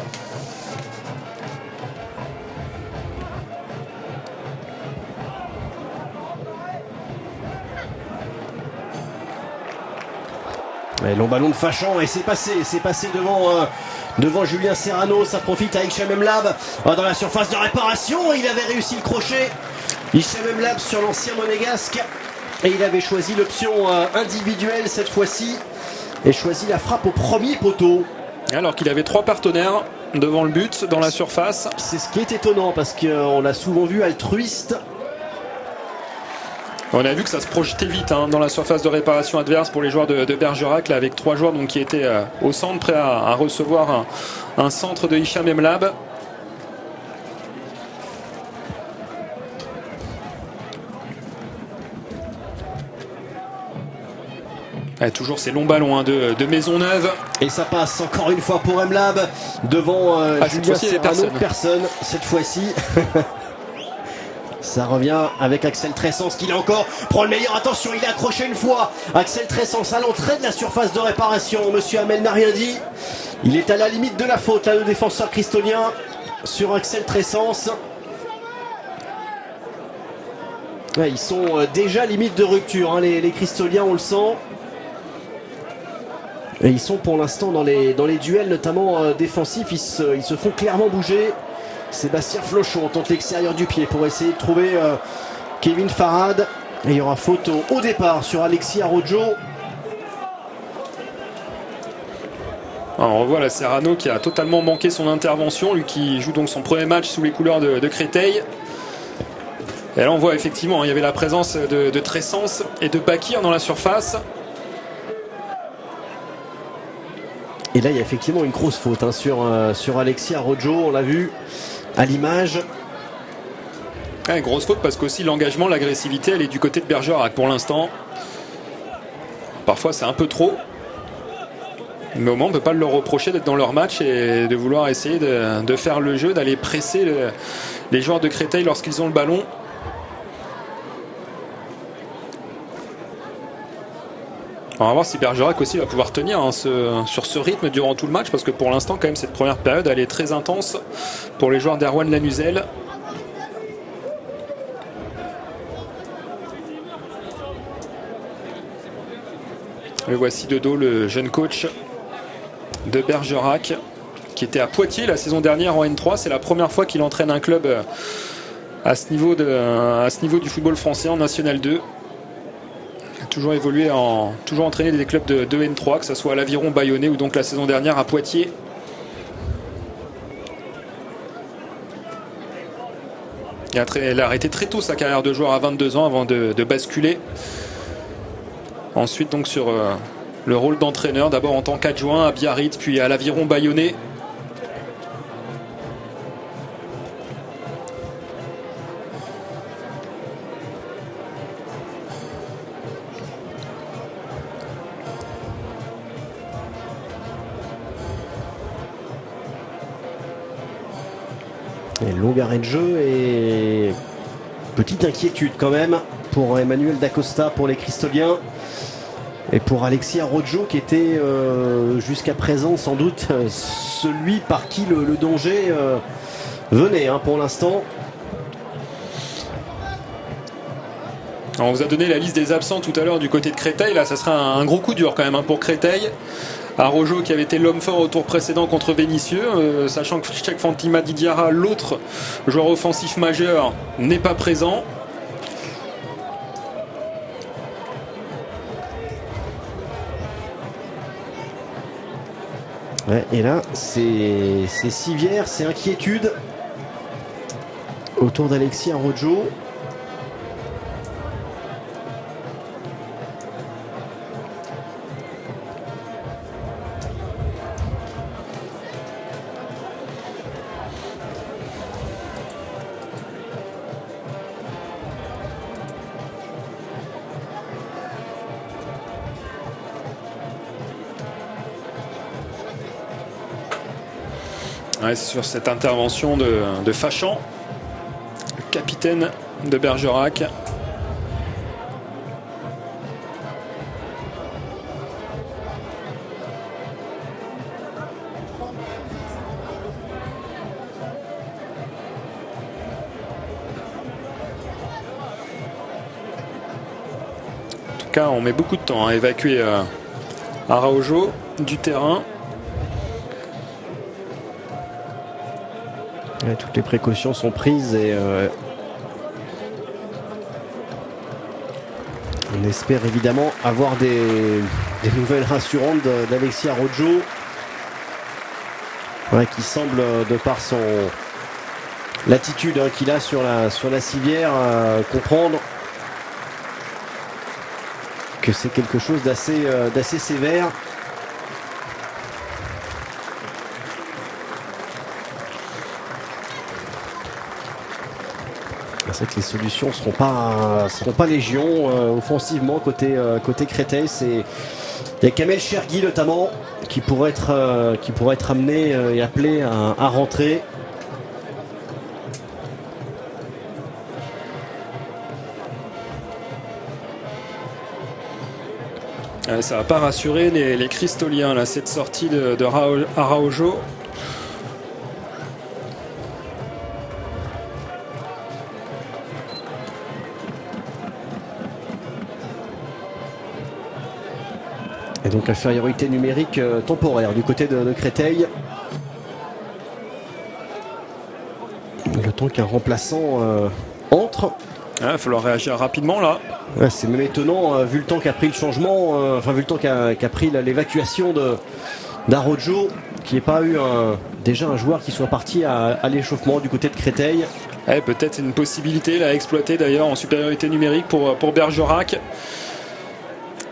Et long ballon de Fachan, et c'est passé devant Julien Serrano. Ça profite à Hicham Emlab dans la surface de réparation. Il avait réussi le crochet, Hicham Emlab, sur l'ancien monégasque, et il avait choisi l'option individuelle cette fois-ci et choisi la frappe au premier poteau. Alors qu'il avait 3 partenaires devant le but dans la surface. C'est ce qui est étonnant parce qu'on l'a souvent vu altruiste. On a vu que ça se projetait vite dans la surface de réparation adverse pour les joueurs de Bergerac, là, avec 3 joueurs donc, qui étaient au centre, prêts à recevoir un centre de Hicham Emlab. Toujours ces longs ballons de Maisonneuve. Et ça passe encore une fois pour Emlab devant Julien Serrano. Personne cette fois-ci. Ça revient avec Axel Tressens qui là encore prend le meilleur. Attention, il est accroché une fois. Axel Tressens à l'entrée de la surface de réparation. Monsieur Hamel n'a rien dit. Il est à la limite de la faute, là, le défenseur cristolien sur Axel Tressens. Ouais, ils sont déjà limite de rupture, les Cristoliens, on le sent. Et ils sont pour l'instant dans les duels, notamment défensifs. Ils se font clairement bouger. Sébastien Flochon tente l'extérieur du pied pour essayer de trouver Kevin Farad. Et il y aura faute au départ sur Alexis Arrojo. Alors on revoit la Serrano qui a totalement manqué son intervention, lui qui joue donc son premier match sous les couleurs de Créteil. Et là on voit effectivement, il y avait la présence de Tressens et de Bakir dans la surface. Et là il y a effectivement une grosse faute hein, sur Alexis Arrojo, on l'a vu à l'image. Ouais, grosse faute parce qu'aussi l'engagement, l'agressivité, elle est du côté de Bergerac pour l'instant. Parfois c'est un peu trop. Mais au moins on ne peut pas leur reprocher d'être dans leur match et de vouloir essayer de faire le jeu, d'aller presser les joueurs de Créteil lorsqu'ils ont le ballon. On va voir si Bergerac aussi va pouvoir tenir hein, sur ce rythme durant tout le match, parce que pour l'instant quand même cette première période elle est très intense pour les joueurs d'Erwan Lanuzel. Le voici de dos, le jeune coach de Bergerac qui était à Poitiers la saison dernière en N3. C'est la première fois qu'il entraîne un club à ce niveau du football français en National 2. Il a toujours évolué, toujours entraîné des clubs de N3, que ce soit à l'Aviron Bayonnais ou donc la saison dernière à Poitiers. Il a arrêté très tôt sa carrière de joueur à 22 ans avant de basculer. Ensuite donc sur le rôle d'entraîneur, d'abord en tant qu'adjoint à Biarritz, puis à l'Aviron Bayonnais. Et long arrêt de jeu et petite inquiétude quand même pour Emmanuel Dacosta, pour les Cristoliens. Et pour Alexis Arrojo qui était jusqu'à présent sans doute celui par qui le danger venait hein, pour l'instant. On vous a donné la liste des absents tout à l'heure du côté de Créteil. Là ça sera un gros coup dur quand même hein, pour Créteil. Arrojo qui avait été l'homme fort au tour précédent contre Vénissieux, sachant que Cheikh Fantima Didiara, l'autre joueur offensif majeur, n'est pas présent. Ouais, et là, c'est civière, c'est inquiétude autour d'Alexis Arrojo. Ouais, c'est sur cette intervention de Fachan, le capitaine de Bergerac. En tout cas, on met beaucoup de temps à évacuer Araujo du terrain. Ouais, toutes les précautions sont prises et on espère évidemment avoir des nouvelles rassurantes d'Alexis Arrojo, ouais, qui semble, de par l'attitude hein, qu'il a sur la civière, comprendre que c'est quelque chose d'assez sévère. C'est vrai que les solutions seront pas légion offensivement côté Créteil. Il y a Kamel Chergui notamment qui pourrait être amené et appelé à rentrer. Ça va pas rassurer les Cristoliens là, cette sortie de Araujo. Et donc infériorité numérique temporaire du côté de Créteil. Le temps qu'un remplaçant entre. Il va falloir réagir rapidement là. Ouais, c'est même étonnant vu le temps qu'a pris le changement, vu le temps qu'a pris l'évacuation d'Arrojo, qu'il n'y ait pas eu déjà un joueur qui soit parti à l'échauffement du côté de Créteil. Ouais, peut-être une possibilité à exploiter d'ailleurs en supériorité numérique pour Bergerac.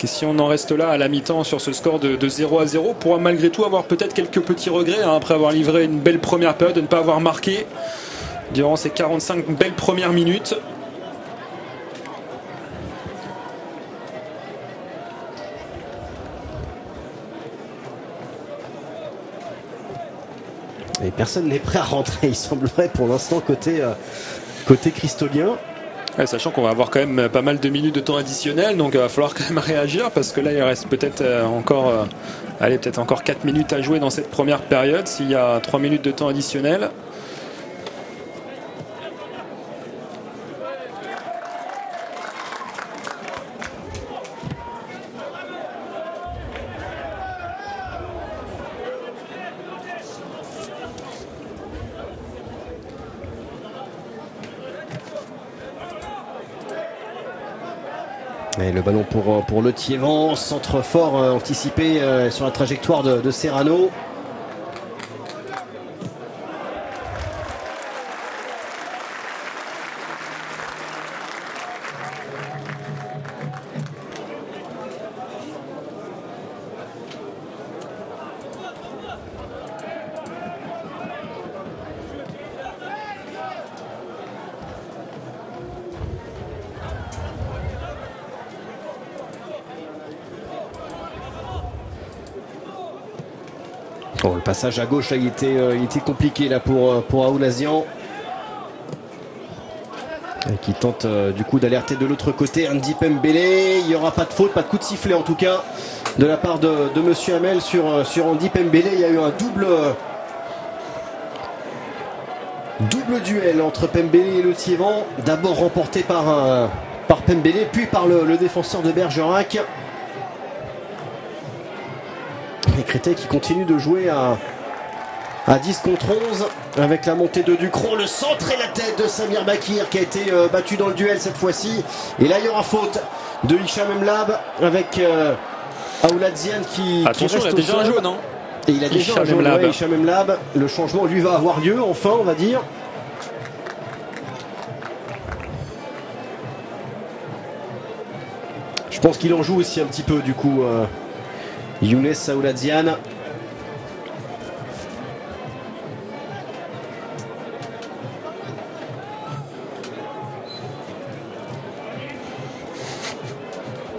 Et si on en reste là à la mi-temps sur ce score de 0-0, pourra malgré tout avoir peut-être quelques petits regrets après avoir livré une belle première période, de ne pas avoir marqué durant ces 45 belles premières minutes. Et personne n'est prêt à rentrer, il semblerait pour l'instant côté cristolien. Ouais, sachant qu'on va avoir quand même pas mal de minutes de temps additionnel, donc il va falloir quand même réagir parce que là il reste peut-être encore 4 minutes à jouer dans cette première période s'il y a 3 minutes de temps additionnel. Et le ballon pour Le Thiévan, centre fort anticipé sur la trajectoire de Serrano. Bon, le passage à gauche là, il était compliqué là pour Aoulazian, qui tente du coup d'alerter de l'autre côté Andy Pembele. Il n'y aura pas de faute, pas de coup de sifflet en tout cas de la part de Monsieur Hamel sur Andy Pembele. Il y a eu un double duel entre Pembele et Le Thiévan, d'abord remporté par Pembele puis par le défenseur de Bergerac. Et Créteil qui continue de jouer à 10 contre 11 avec la montée de Ducrot, le centre et la tête de Samir Bakir qui a été battu dans le duel cette fois-ci. Et là il y aura faute de Hicham Mlab avec Aoulazian qui attention, reste il a déjà un jaune, non? Et il a déjà un jaune, ouais, Hicham Mlab. Le changement lui va avoir lieu enfin, on va dire. Je pense qu'il en joue aussi un petit peu du coup Younes Aoulazian.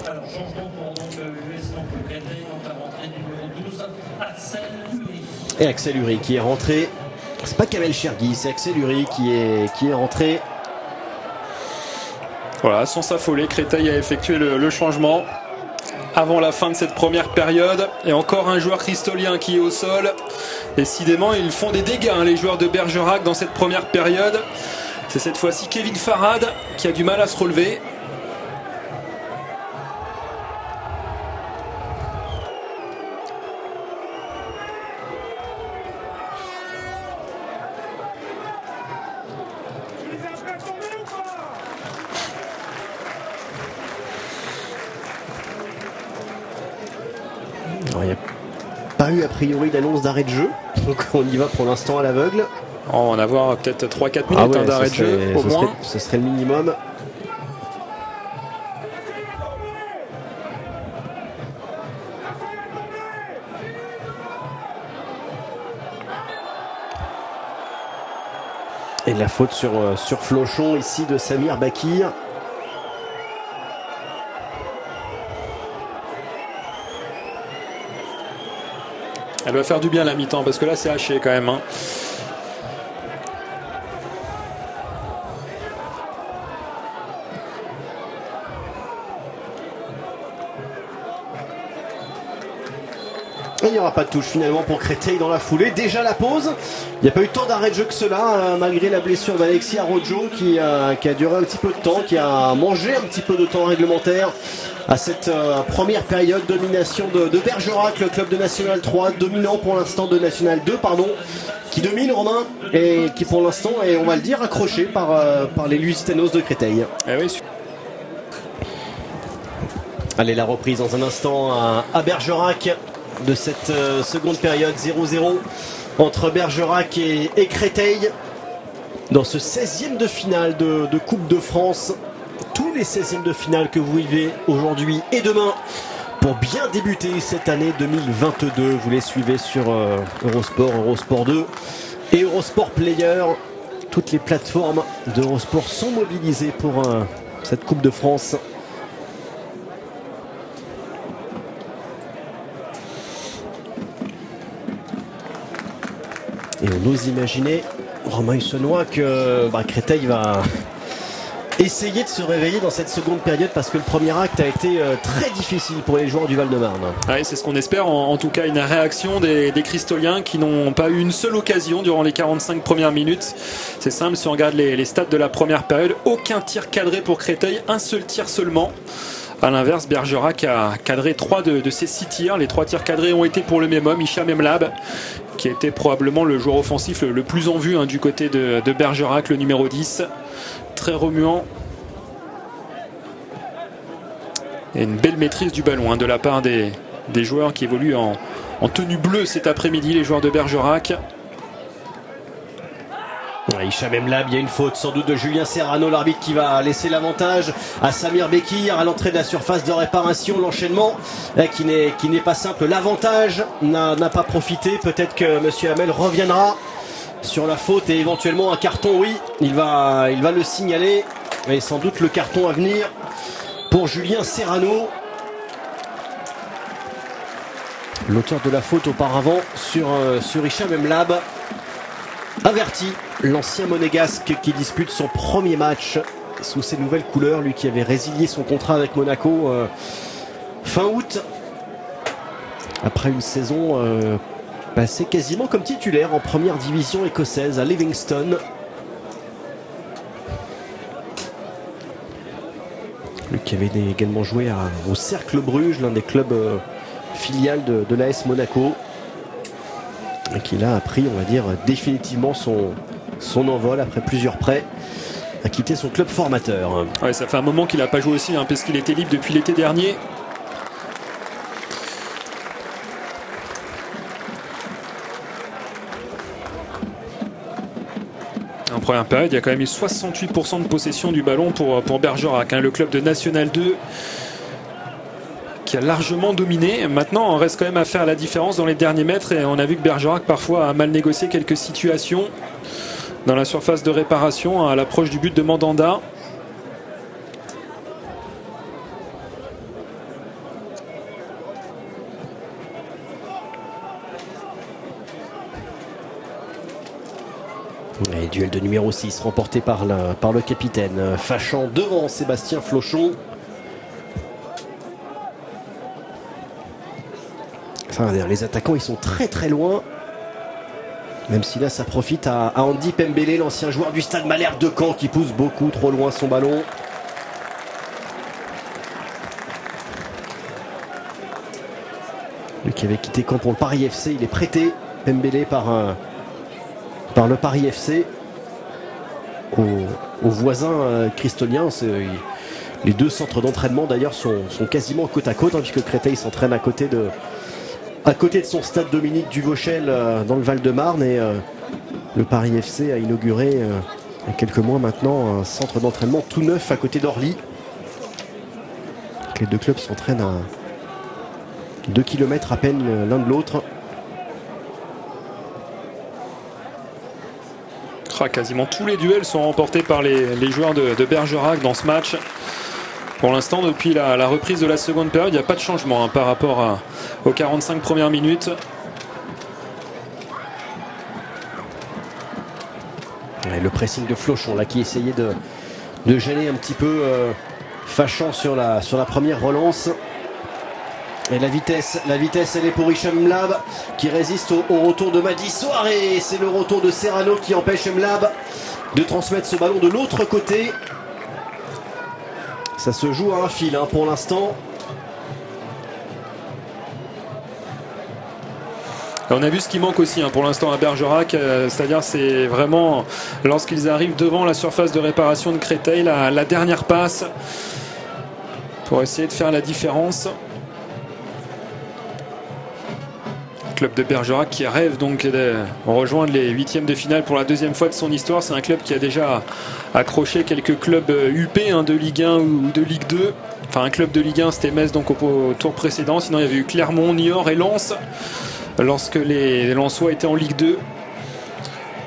Alors, changement pour l'US, donc le Créteil, donc la rentrée numéro 12, Axel Uri. Et Axel Uri qui est rentré. C'est pas Kamel Chergui, c'est Axel Uri qui est rentré. Voilà, sans s'affoler, Créteil a effectué le changement avant la fin de cette première période. Et encore un joueur cristolien qui est au sol. Décidément, ils font des dégâts, les joueurs de Bergerac, dans cette première période. C'est cette fois-ci Kevin Farad qui a du mal à se relever. Il n'y a pas eu a priori d'annonce d'arrêt de jeu, donc on y va pour l'instant à l'aveugle. On va en avoir peut-être 3-4 minutes d'arrêt de jeu au moins. Ce serait le minimum. Et la faute sur Flochon ici de Samir Bakir. Elle va faire du bien la mi-temps parce que là c'est haché quand même. Et il n'y aura pas de touche finalement pour Créteil dans la foulée. Déjà la pause. Il n'y a pas eu tant d'arrêt de jeu que cela, malgré la blessure d'Alexis Arrojo qui a duré un petit peu de temps, qui a mangé un petit peu de temps réglementaire à cette première période. Domination de Bergerac, le club de National 3, dominant pour l'instant de National 2, qui domine Romain et qui pour l'instant est, on va le dire, accroché par les Lusitanos de Créteil. Eh oui. Allez, la reprise dans un instant à Bergerac de cette seconde période, 0-0 entre Bergerac et Créteil dans ce 16e de finale de Coupe de France. Tous les 16e de finale que vous vivez aujourd'hui et demain pour bien débuter cette année 2022. Vous les suivez sur Eurosport, Eurosport 2 et Eurosport Player. Toutes les plateformes d'Eurosport sont mobilisées pour cette Coupe de France. Et on ose imaginer, Romain Hussenois, que Créteil va essayer de se réveiller dans cette seconde période parce que le premier acte a été très difficile pour les joueurs du Val-de-Marne. Ouais, c'est ce qu'on espère, en tout cas une réaction des Cristoliens qui n'ont pas eu une seule occasion durant les 45 premières minutes. C'est simple, si on regarde les stats de la première période, aucun tir cadré pour Créteil, un seul tir seulement. A l'inverse, Bergerac a cadré 3 de ses 6 tirs. Les 3 tirs cadrés ont été pour le même homme, Hicham Emlab, qui était probablement le joueur offensif le plus en vue du côté de Bergerac, le numéro 10. Très remuant. Et une belle maîtrise du ballon de la part des joueurs qui évoluent en tenue bleue cet après-midi, les joueurs de Bergerac. Hicham Emlab, il y a une faute sans doute de Julien Serrano, l'arbitre qui va laisser l'avantage à Samir Bekir à l'entrée de la surface de réparation. L'enchaînement qui n'est pas simple. L'avantage n'a pas profité. Peut-être que Monsieur Hamel reviendra sur la faute et éventuellement un carton. Oui, il va le signaler. Et sans doute le carton à venir pour Julien Serrano. L'auteur de la faute auparavant sur Hicham Emlab. Averti, l'ancien monégasque qui dispute son premier match sous ses nouvelles couleurs, lui qui avait résilié son contrat avec Monaco fin août, après une saison passée quasiment comme titulaire en première division écossaise à Livingston. Lui qui avait également joué au Cercle Bruges, l'un des clubs filiales de l'AS Monaco. Et qui là a pris, on va dire, définitivement son envol après plusieurs prêts, a quitté son club formateur. Ouais, ça fait un moment qu'il n'a pas joué aussi, parce qu'il était libre depuis l'été dernier. En première période, il y a quand même eu 68% de possession du ballon pour Bergerac, le club de National 2. Qui a largement dominé. Maintenant, on reste quand même à faire la différence dans les derniers mètres et on a vu que Bergerac parfois a mal négocié quelques situations dans la surface de réparation à l'approche du but de Mandanda. Et duel de numéro 6 remporté par le capitaine Fachan devant Sébastien Flochon. Enfin, les attaquants ils sont très très loin. Même si là ça profite à Andy Pembele, l'ancien joueur du Stade Malherbe de Caen, qui pousse beaucoup trop loin son ballon. Lui qui avait quitté Caen pour le Paris FC, il est prêté Pembele par le Paris FC aux voisins cristoliens. Les deux centres d'entraînement d'ailleurs sont quasiment côte à côte, puisque Créteil s'entraîne à côté de son stade Dominique Duvauchel dans le Val-de-Marne, et le Paris FC a inauguré il y a quelques mois maintenant un centre d'entraînement tout neuf à côté d'Orly. Les deux clubs s'entraînent à 2 km à peine l'un de l'autre. Quasiment tous les duels sont remportés par les joueurs de Bergerac dans ce match. Pour l'instant, depuis la reprise de la seconde période, il n'y a pas de changement par rapport aux 45 premières minutes. Et le pressing de Flochon là qui essayait de gêner un petit peu Fachan sur la première relance. Et la vitesse elle est pour Hicham Emlab qui résiste au retour de Madi Soare. C'est le retour de Serrano qui empêche Emlab de transmettre ce ballon de l'autre côté. Ça se joue à un fil pour l'instant. On a vu ce qui manque aussi pour l'instant à Bergerac, c'est-à-dire c'est vraiment lorsqu'ils arrivent devant la surface de réparation de Créteil, la dernière passe pour essayer de faire la différence. Club de Bergerac qui rêve donc de rejoindre les huitièmes de finale pour la deuxième fois de son histoire. C'est un club qui a déjà accroché quelques clubs UP de Ligue 1 ou de Ligue 2. Enfin un club de Ligue 1 c'était Metz donc au tour précédent. Sinon il y avait eu Clermont, Niort et Lens lorsque les Lensois étaient en Ligue 2.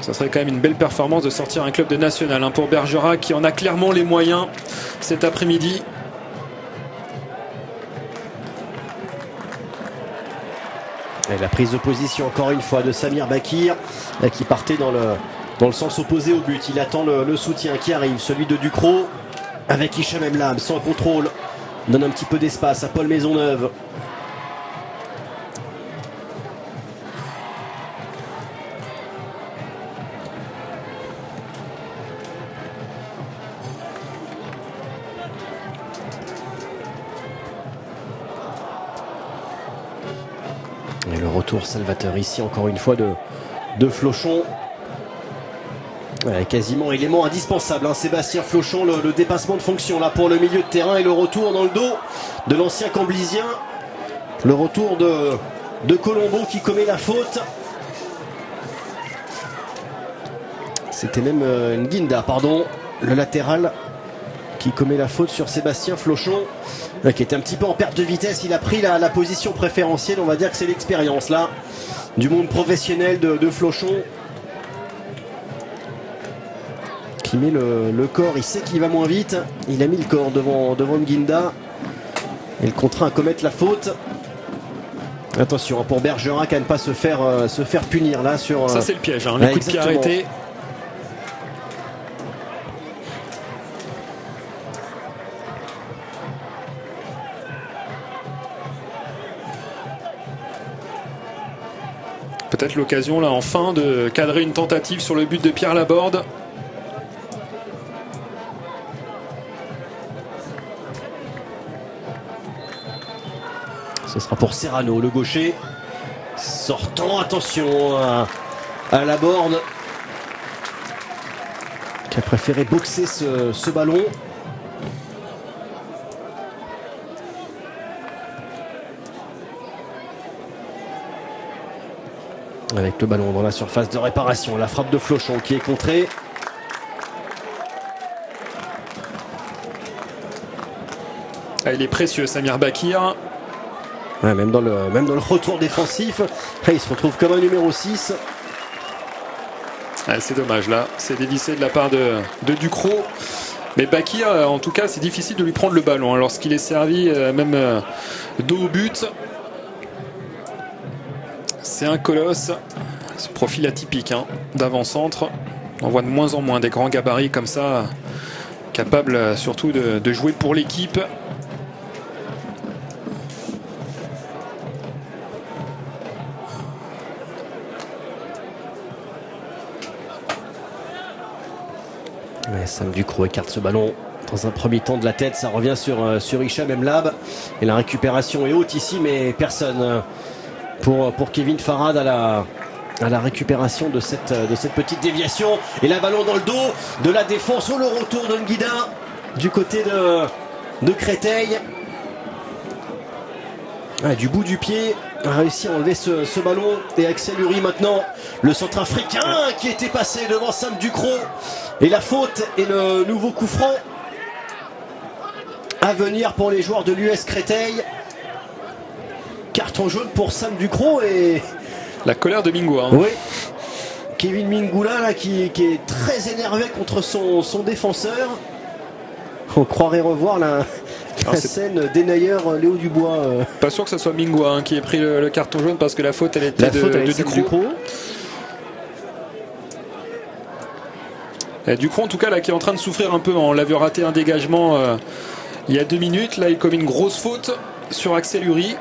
Ça serait quand même une belle performance de sortir un club de national pour Bergerac qui en a clairement les moyens cet après-midi. Et la prise de position encore une fois de Samir Bakir qui partait dans le sens opposé au but. Il attend le soutien qui arrive, celui de Ducrot avec Hicham Mlab sans contrôle. Donne un petit peu d'espace à Paul Maisonneuve. Et le retour salvateur ici encore une fois de Flochon. Ouais, quasiment élément indispensable Sébastien Flochon, le dépassement de fonction là pour le milieu de terrain et le retour dans le dos de l'ancien Camblisien. Le retour de Colombo qui commet la faute. C'était même Nguinda, pardon, le latéral qui commet la faute sur Sébastien Flochon, qui était un petit peu en perte de vitesse. Il a pris la position préférentielle. On va dire que c'est l'expérience là du monde professionnel de Flochon qui met le corps. Il sait qu'il va moins vite. Il a mis le corps devant Nguinda et le contraint à commettre la faute. Attention pour Bergerac à ne pas se faire punir là sur. Ça c'est le piège, le coup de pied arrêté. Peut-être l'occasion là enfin de cadrer une tentative sur le but de Pierre Laborde. Ce sera pour Serrano, le gaucher. Sortant, attention à Laborde qui a préféré boxer ce ballon. Avec le ballon dans la surface de réparation, la frappe de Flochon qui est contrée. Il est précieux Samir Bakir. Ouais, même dans le retour défensif, il se retrouve comme un numéro 6. C'est dommage là, c'est dévissé de la part de Ducrot. Mais Bakir, en tout cas, c'est difficile de lui prendre le ballon lorsqu'il est servi, même dos au but. C'est un colosse, ce profil atypique d'avant-centre. On voit de moins en moins des grands gabarits comme ça, capables surtout de jouer pour l'équipe. Sam Ducrot écarte ce ballon dans un premier temps de la tête. Ça revient sur Hicham Mlab. Et la récupération est haute ici, mais personne pour Kevin Farad à la récupération de cette petite déviation. Et la ballon dans le dos de la défense. Le retour de Nguida du côté de Créteil. Du bout du pied a réussi à enlever ce ballon. Et Axel Uri maintenant, le centrafricain qui était passé devant Sam Ducrot. Et la faute et le nouveau coup franc à venir pour les joueurs de l'US Créteil. Carton jaune pour Sam Ducrot et la colère de Mingoua. Oui. Kevin Mingoula là, qui est très énervé contre son défenseur. On croirait revoir la scène d'Enayer Léo Dubois. Pas sûr que ce soit Mingoua qui ait pris le carton jaune parce que la faute elle était de Ducrot. Ducrot en tout cas là qui est en train de souffrir un peu. On l'avait raté un dégagement il y a 2 minutes. Là il commet une grosse faute sur Axel Uri.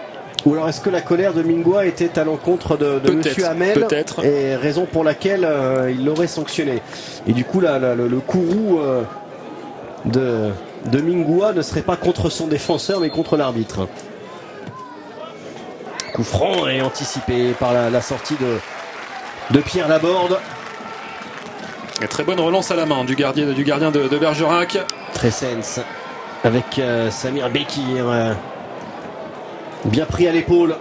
Ou alors est-ce que la colère de Mingoua était à l'encontre de Monsieur Hamel, peut-être. Et raison pour laquelle il l'aurait sanctionné. Et du coup le courroux de Mingoua ne serait pas contre son défenseur mais contre l'arbitre. Coup franc et anticipé par la sortie de Pierre Laborde. Et très bonne relance à la main du gardien de Bergerac. Tressens avec Samir Bekir. Bien pris à l'épaule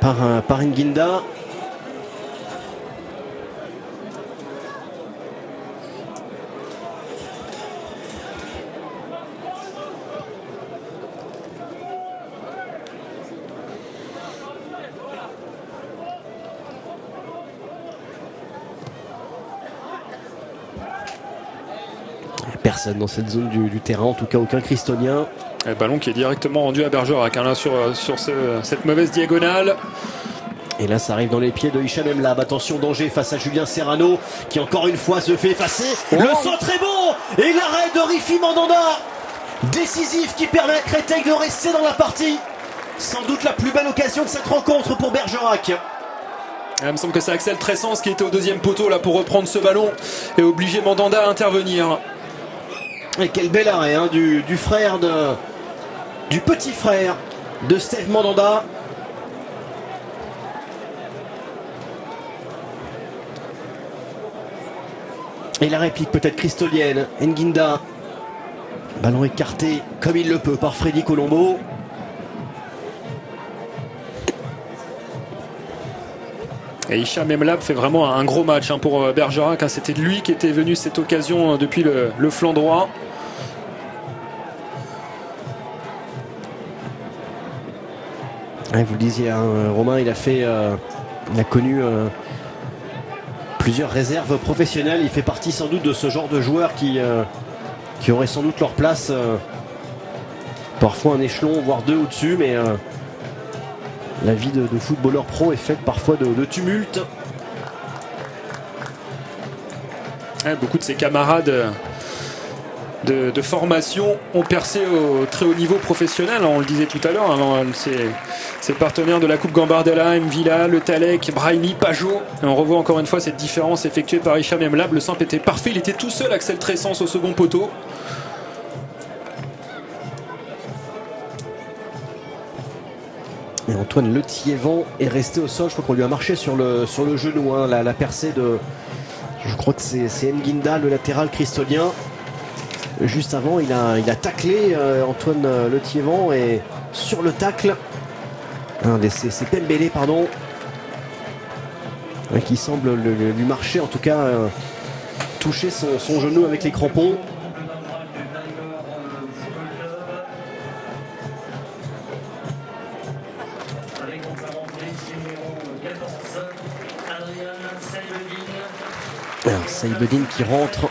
par Nginda. Personne dans cette zone du terrain, en tout cas aucun Christonien. Le ballon qui est directement rendu à Bergerac là, sur cette mauvaise diagonale. Et là ça arrive dans les pieds de Hicham Emlab. Attention, danger face à Julien Serrano qui encore une fois se fait effacer. Le centre est bon. Et l'arrêt de Rifi Mandanda, décisif, qui permet à Créteil de rester dans la partie. Sans doute la plus belle occasion de cette rencontre pour Bergerac. Il me semble que c'est Axel Tressens qui était au deuxième poteau là pour reprendre ce ballon et obliger Mandanda à intervenir. Et quel bel arrêt du frère du petit frère de Steve Mandanda. Et la réplique peut-être christolienne. Nginda. Ballon écarté comme il le peut par Freddy Colombo. Et Hicham Emlab fait vraiment un gros match pour Bergerac. C'était de lui qui était venu cette occasion depuis le flanc droit. Vous le disiez, Romain, il a connu plusieurs réserves professionnelles. Il fait partie sans doute de ce genre de joueurs qui auraient sans doute leur place, parfois un échelon, voire deux au-dessus, mais la vie de footballeur pro est faite parfois de tumultes. Beaucoup de ses camarades de formation ont percé au très haut niveau professionnel, on le disait tout à l'heure, ses partenaires de la Coupe Gambardella, Mvila, Le Talek, Brahimi, Pajot, et on revoit encore une fois cette différence effectuée par Hicham Emlab. Le simple était parfait, il était tout seul, Axel Tressens au second poteau. Et Antoine Letiévent est resté au sol, je crois qu'on lui a marché sur le genou, la percée de, je crois que c'est Nginda, le latéral christolien. Juste avant, il a taclé Antoine Letiévent, et sur le tacle, c'est Pembele, pardon, qui semble lui marcher, en tout cas toucher son genou avec les crampons. Alors, Saïbedine qui rentre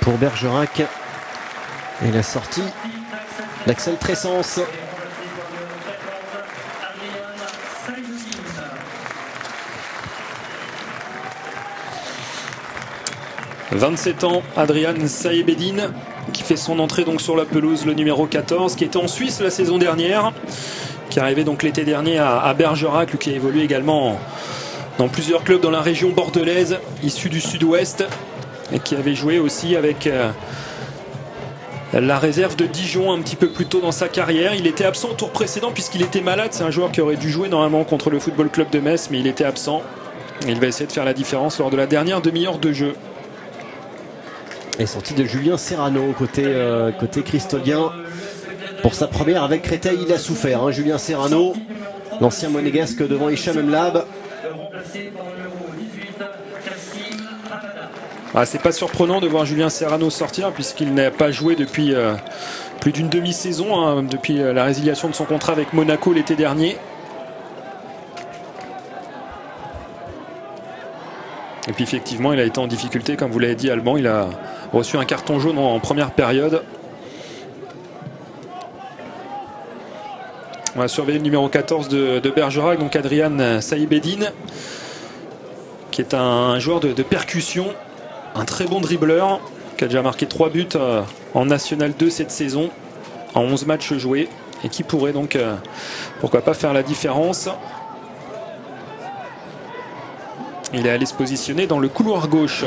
pour Bergerac, et la sortie d'Axel Tressens. « 27 ans, Adrian Saïbedine, qui fait son entrée donc sur la pelouse, le numéro 14, qui était en Suisse la saison dernière, qui est arrivé donc l'été dernier à Bergerac, lui qui a évolué également dans plusieurs clubs dans la région bordelaise, issu du sud-ouest, et qui avait joué aussi avec la réserve de Dijon un petit peu plus tôt dans sa carrière. Il était absent au tour précédent puisqu'il était malade. C'est un joueur qui aurait dû jouer normalement contre le Football Club de Metz, mais il était absent. Il va essayer de faire la différence lors de la dernière demi-heure de jeu. Et sortie de Julien Serrano côté christolien. Pour sa première avec Créteil, il a souffert, Julien Serrano, l'ancien monégasque devant Hicham Emlab. C'est pas surprenant de voir Julien Serrano sortir puisqu'il n'a pas joué depuis plus d'une demi-saison, depuis la résiliation de son contrat avec Monaco l'été dernier. Et puis effectivement, il a été en difficulté, comme vous l'avez dit, Alban. Il a reçu un carton jaune en première période. On va surveiller le numéro 14 de Bergerac, donc Adrian Saïbedine, qui est un joueur de percussion, un très bon dribbleur, qui a déjà marqué 3 buts en National 2 cette saison, en 11 matchs joués, et qui pourrait donc, pourquoi pas, faire la différence. Il est allé se positionner dans le couloir gauche,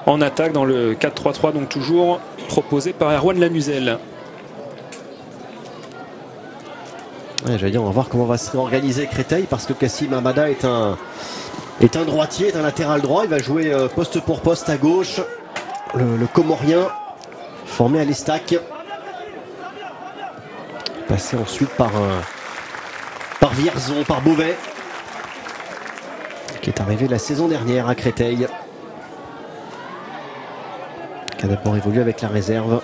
en attaque, dans le 4-3-3, donc toujours proposé par Erwan Lanuzel. Ouais, j'allais dire, on va voir comment va se réorganiser Créteil, parce que Kassim Hamada est un droitier, est un latéral droit. Il va jouer poste pour poste à gauche. Le Comorien formé à l'Estac. Passé ensuite par Vierzon, par Beauvais, qui est arrivé la saison dernière à Créteil, qui a d'abord évolué avec la réserve.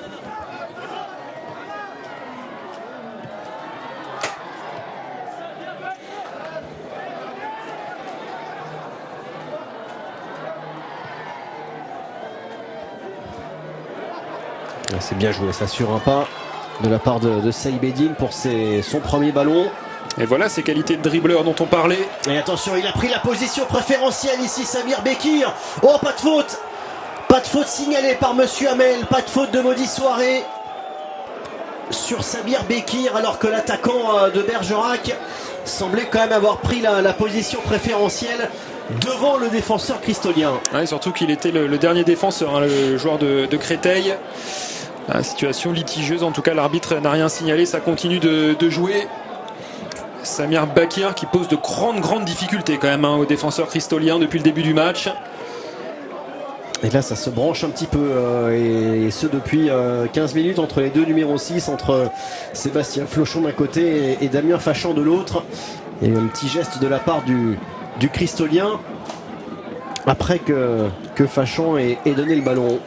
C'est bien joué ça sur un pas de la part de Saïb Eddine pour son premier ballon. Et voilà ces qualités de dribbleur dont on parlait. Et attention, il a pris la position préférentielle ici, Samir Bekir. Oh, pas de faute. Pas de faute signalée par Monsieur Hamel. Pas de faute de Maudit Soirée sur Samir Bekir, alors que l'attaquant de Bergerac semblait quand même avoir pris la position préférentielle devant le défenseur cristolien. Ouais, surtout qu'il était le dernier défenseur, hein, le joueur de Créteil. La situation litigieuse, en tout cas l'arbitre n'a rien signalé, ça continue de jouer. Samir Bekir qui pose de grandes difficultés quand même, hein, aux défenseurs cristoliens depuis le début du match. Et là ça se branche un petit peu, et ce depuis 15 minutes entre les deux numéros 6, entre Sébastien Flochon d'un côté et Damien Fachan de l'autre. Et un petit geste de la part du cristolien après que Fachan ait donné le ballon.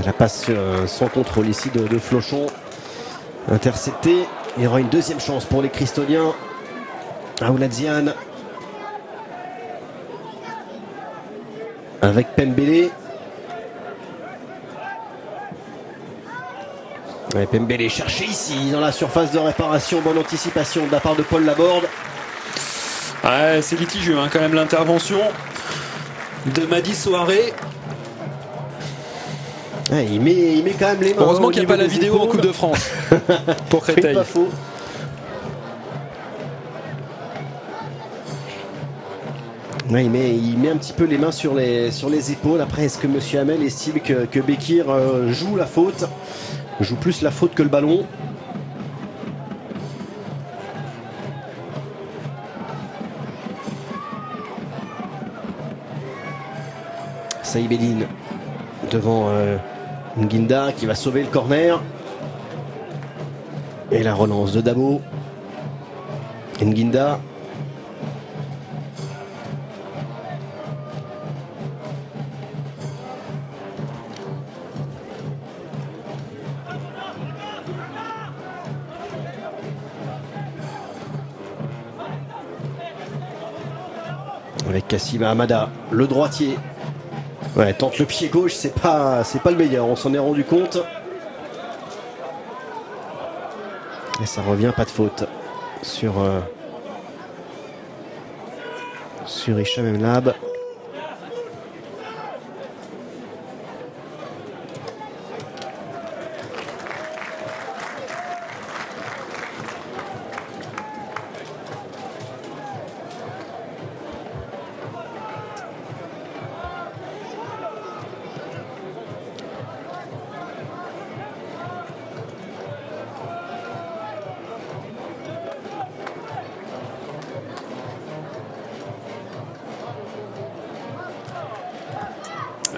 La passe sans contrôle ici de Flochon, intercepté. Il y aura une deuxième chance pour les cristoliens. Aouladzian avec Pembele. Pembele cherché ici dans la surface de réparation. Bonne anticipation de la part de Paul Laborde. Ouais, c'est litigieux, hein, quand même, l'intervention de Madi Soirée. Ouais, il met quand même les mains. Heureusement qu'il n'y a pas la vidéo épaules en Coupe de France pour Créteil. Pas faux. Ouais, il met un petit peu les mains sur les épaules. Après, est-ce que Monsieur Hamel estime que Bekir joue la faute, joue plus la faute que le ballon? Saïb Eddine devant Nguinda qui va sauver le corner. Et la relance de Dabo. Nguinda. Avec Kassim Hamada, le droitier. Ouais, tente le pied gauche, c'est pas le meilleur, on s'en est rendu compte. Et ça revient, pas de faute sur Hicham Emlab.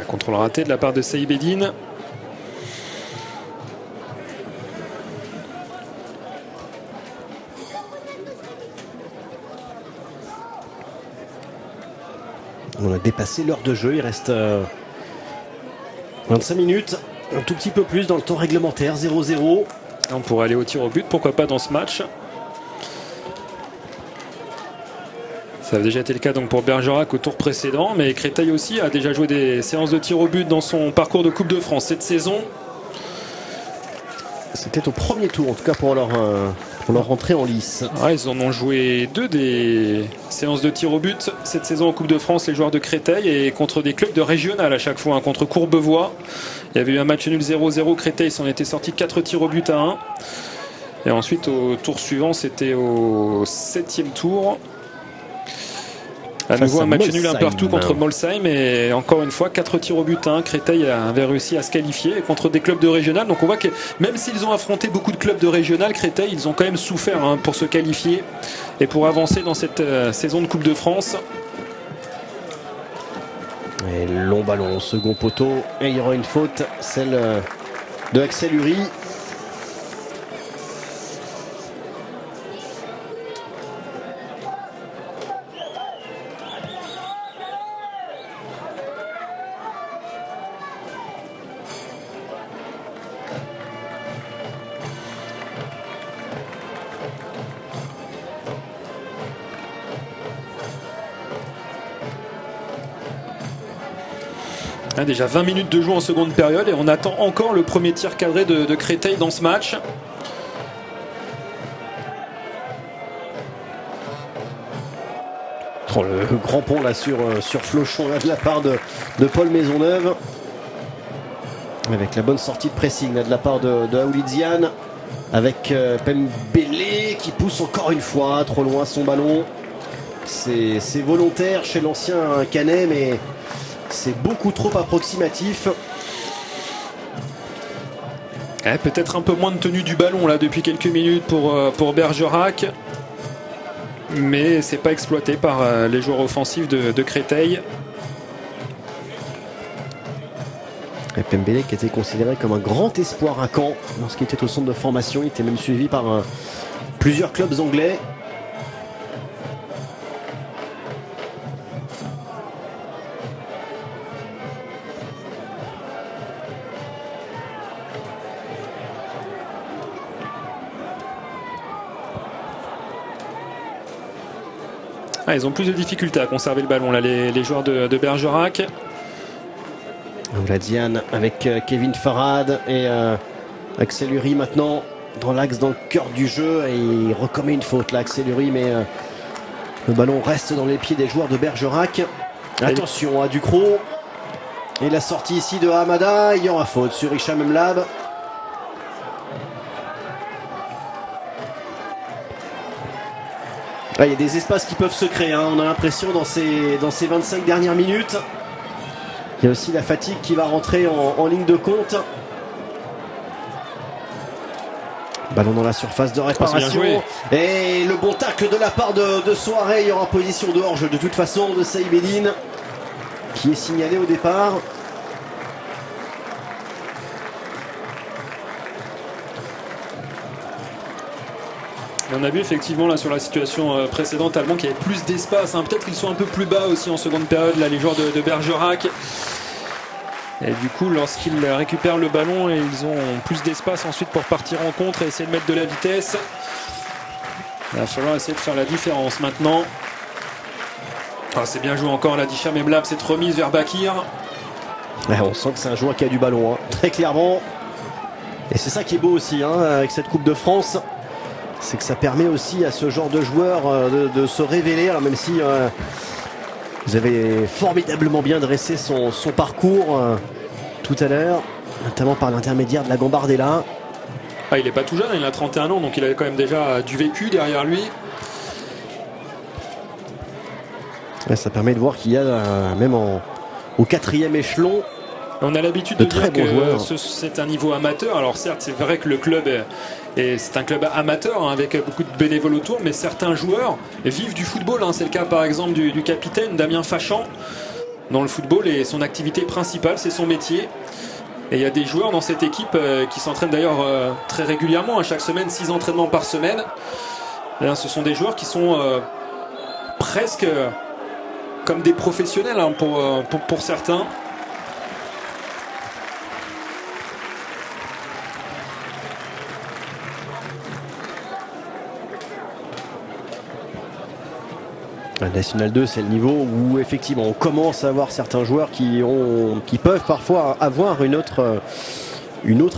Contrôle raté de la part de Saïb Eddine. On a dépassé l'heure de jeu, il reste 25 minutes, un tout petit peu plus dans le temps réglementaire, 0-0. On pourrait aller au tir au but, pourquoi pas dans ce match. Ça a déjà été le cas donc pour Bergerac au tour précédent, mais Créteil aussi a déjà joué des séances de tir au but dans son parcours de Coupe de France cette saison. C'était au premier tour, en tout cas pour leur entrée en lice. Ouais, ils en ont joué 2 des séances de tir au but cette saison en Coupe de France, les joueurs de Créteil, et contre des clubs de régional à chaque fois, hein, contre Courbevoie. Il y avait eu un match nul 0-0, Créteil s'en était sorti 4 tirs au but à 1. Et ensuite au tour suivant, c'était au 7e tour. À nouveau à un match nul un Molsheim. partout contre Molsheim et encore une fois 4 tirs au but. Créteil avait réussi à se qualifier contre des clubs de régional. Donc on voit que même s'ils ont affronté beaucoup de clubs de régional, Créteil, ils ont quand même souffert pour se qualifier et pour avancer dans cette saison de Coupe de France. Et long ballon, second poteau, et il y aura une faute, celle de Axel Uri. Déjà 20 minutes de jeu en seconde période et on attend encore le premier tir cadré de Créteil dans ce match. Oh, le grand pont là sur Flochon là, de la part de Paul Maisonneuve. Avec la bonne sortie de pressing là, de la part de Aoulidziane. Avec Pembele qui pousse encore une fois trop loin son ballon. C'est volontaire chez l'ancien Canet, mais c'est beaucoup trop approximatif. Peut-être un peu moins de tenue du ballon là depuis quelques minutes pour Bergerac. Mais c'est pas exploité par les joueurs offensifs de Créteil. Et Pembele qui était considéré comme un grand espoir à Caen lorsqu'il était au centre de formation. Il était même suivi par plusieurs clubs anglais. Ils ont plus de difficultés à conserver le ballon là, les joueurs de Bergerac. Aoulidziane avec Kevin Farad et Axel Uri maintenant dans l'axe, dans le cœur du jeu, et il recommet une faute là, Axel Uri, mais le ballon reste dans les pieds des joueurs de Bergerac. Attention à Ducrot, et la sortie ici de Hamada, il y aura faute sur Hicham Mlab. Il y a des espaces qui peuvent se créer, on a l'impression dans ces 25 dernières minutes. Il y a aussi la fatigue qui va rentrer en ligne de compte. Ballon dans la surface de réparation. Et le bon tacle de la part de Soiré. Il y aura position de hors-jeu de toute façon de Saïd Eddine, qui est signalé au départ. On a vu effectivement là sur la situation précédente allemand qu'il y avait plus d'espace. Peut-être qu'ils sont un peu plus bas aussi en seconde période, là, les joueurs de Bergerac. Et du coup, lorsqu'ils récupèrent le ballon, ils ont plus d'espace ensuite pour partir en contre et essayer de mettre de la vitesse. Il va falloir essayer de faire la différence maintenant. C'est bien joué encore là d'Hicham Mlab, cette remise vers Bakir. On sent que c'est un joueur qui a du ballon, très clairement. Et c'est ça qui est beau aussi avec cette Coupe de France. C'est que ça permet aussi à ce genre de joueur de se révéler. Alors même si vous avez formidablement bien dressé son parcours tout à l'heure, notamment par l'intermédiaire de la Gambardella. Il n'est pas tout jeune, il a 31 ans, donc il a quand même déjà du vécu derrière lui. Ça permet de voir qu'il y a même au 4e échelon. On a l'habitude de dire que joueurs. C'est un niveau amateur. Alors certes, c'est vrai que le club c'est un club amateur avec beaucoup de bénévoles autour, mais certains joueurs vivent du football. C'est le cas par exemple du capitaine Damien Fachan. Dans le football, et son activité principale, c'est son métier. Et il y a des joueurs dans cette équipe qui s'entraînent d'ailleurs très régulièrement, chaque semaine, 6 entraînements par semaine. Et ce sont des joueurs qui sont presque comme des professionnels pour certains. National 2, c'est le niveau où effectivement on commence à avoir certains joueurs qui peuvent parfois avoir une autre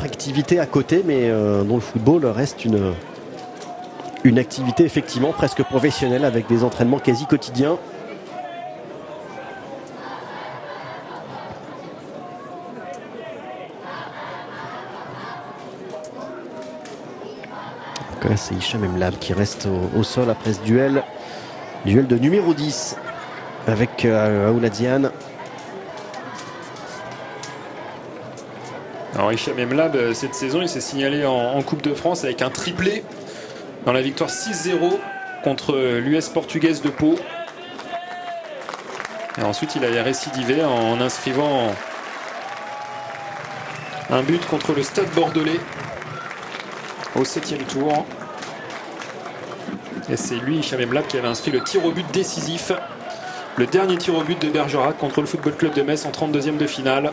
activité à côté, mais dont le football reste une activité effectivement presque professionnelle avec des entraînements quasi quotidiens. Donc là, c'est Hicham Mlab qui reste au sol après ce duel. Duel de numéro 10. avec Aouladian. Alors Hicham Emlab, cette saison, il s'est signalé en Coupe de France avec un triplé dans la victoire 6-0 contre l'US portugaise de Pau. Et ensuite, il a récidivé en inscrivant un but contre le Stade Bordelais au 7e tour. Et c'est lui, Hicham Emlab, qui avait inscrit le tir au but décisif. Le dernier tir au but de Bergerac contre le Football Club de Metz en 32e de finale.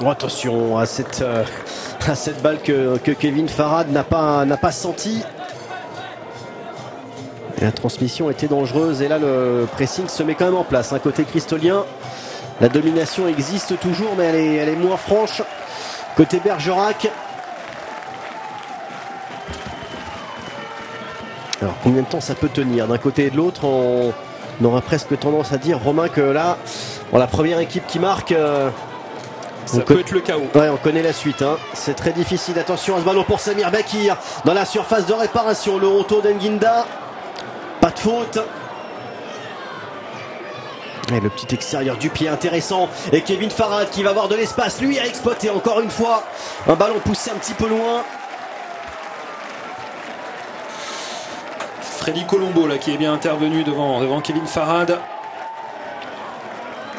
Oh, attention à cette balle que Kevin Farad n'a pas senti. Et la transmission était dangereuse et là le pressing se met quand même en place. Côté cristolien, la domination existe toujours mais elle est moins franche. Côté Bergerac. Alors combien de temps ça peut tenir d'un côté et de l'autre? On aurait presque tendance à dire, Romain, que là, la première équipe qui marque... ça peut être le chaos. Ouais, on connaît la suite. C'est très difficile. Attention à ce ballon pour Samir Bakir dans la surface de réparation. Le retour d'Nguinda. Pas de faute. Et le petit extérieur du pied intéressant. Et Kevin Farad qui va avoir de l'espace. Lui a exploité encore une fois. Un ballon poussé un petit peu loin. Freddy Colombo là, qui est bien intervenu devant Kevin Farad.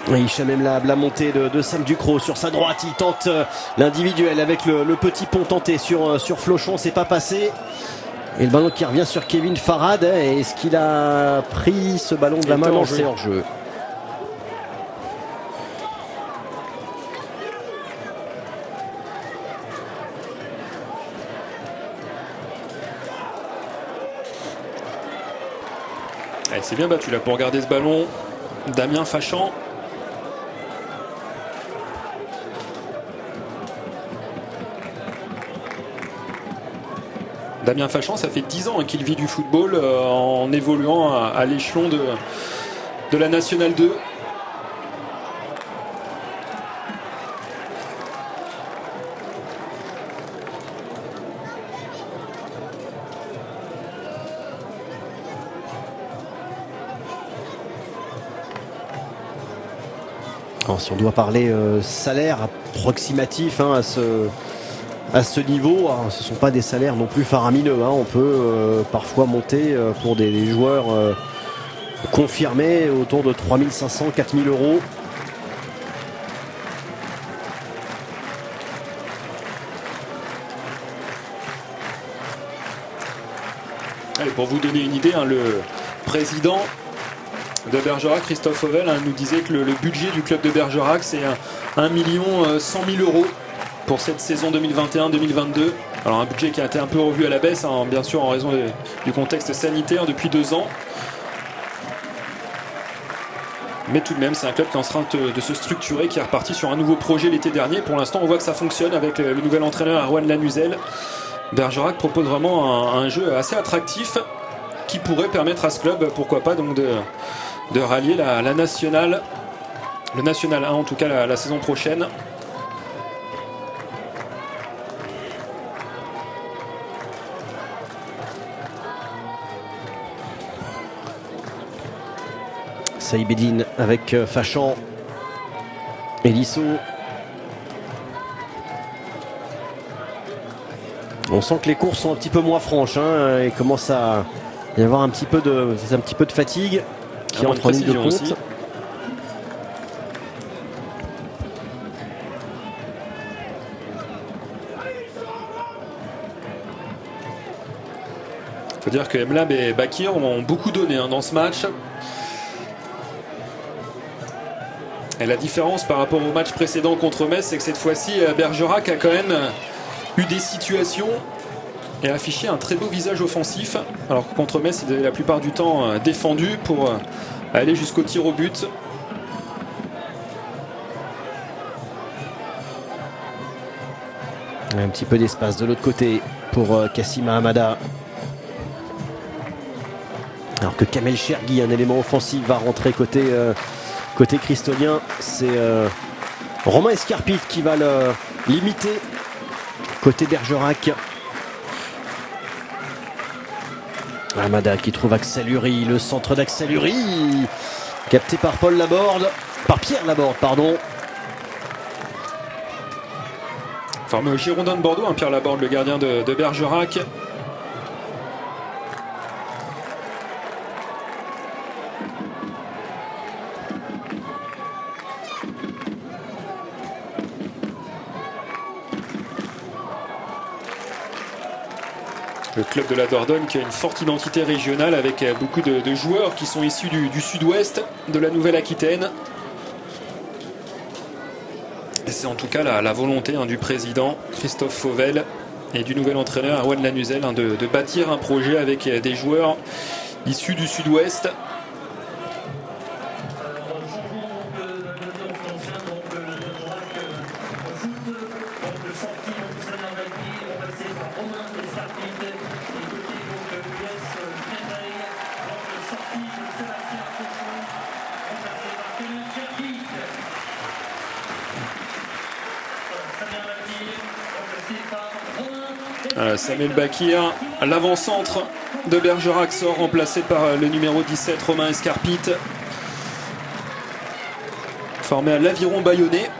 Hicham Emlab, la montée de Sam Ducrot sur sa droite, il tente l'individuel avec le petit pont tenté sur Flochon, c'est pas passé. Et le ballon qui revient sur Kevin Farad. Est-ce qu'il a pris ce ballon de la main? Non, c'est hors jeu. Il s'est bien battu là pour garder ce ballon. Damien Fachan. Damien Fachan, ça fait 10 ans qu'il vit du football en évoluant à l'échelon de la Nationale 2. Alors, si on doit parler salaire approximatif à ce niveau, ce ne sont pas des salaires non plus faramineux. On peut parfois monter pour des joueurs confirmés autour de 3500, 4000 euros. Allez, pour vous donner une idée, le président de Bergerac, Christophe Auvel, nous disait que le budget du club de Bergerac, c'est 1 100 000 euros pour cette saison 2021-2022. Alors un budget qui a été un peu revu à la baisse, bien sûr en raison du contexte sanitaire depuis 2 ans. Mais tout de même, c'est un club qui est en train de se structurer, qui est reparti sur un nouveau projet l'été dernier. Pour l'instant, on voit que ça fonctionne avec le nouvel entraîneur Erwan Lanuzel. Bergerac propose vraiment un jeu assez attractif qui pourrait permettre à ce club, pourquoi pas, donc de rallier la nationale, le National 1 en tout cas la saison prochaine. Saïbedine avec Fachan et Lissot. On sent que les courses sont un petit peu moins franches. Il commence à y avoir un petit peu de fatigue qui entre en ligne de compte. Aussi. Il faut dire que Emlab et Bakir ont beaucoup donné dans ce match. Et la différence par rapport au match précédent contre Metz, c'est que cette fois-ci, Bergerac a quand même eu des situations et a affiché un très beau visage offensif. Alors que contre Metz, il avait la plupart du temps défendu pour aller jusqu'au tir au but. Un petit peu d'espace de l'autre côté pour Kassima Hamada. que Kamel Chergui, un élément offensif, va rentrer côté cristolien. C'est Romain Escarpite qui va le limiter côté Bergerac. Amada qui trouve Axel Uri, le centre d'Axel Uri, capté par Pierre Laborde, pardon. Formé au Girondin de Bordeaux, Pierre Laborde, le gardien de Bergerac. Le club de la Dordogne qui a une forte identité régionale avec beaucoup de joueurs qui sont issus du sud-ouest de la Nouvelle-Aquitaine. Et c'est en tout cas la volonté du président Christophe Fauvel et du nouvel entraîneur Erwan Lanuzel de bâtir un projet avec des joueurs issus du sud-ouest. Samuel Bakir, l'avant-centre de Bergerac sort remplacé par le numéro 17 Romain Escarpite, formé à l'Aviron Bayonnais,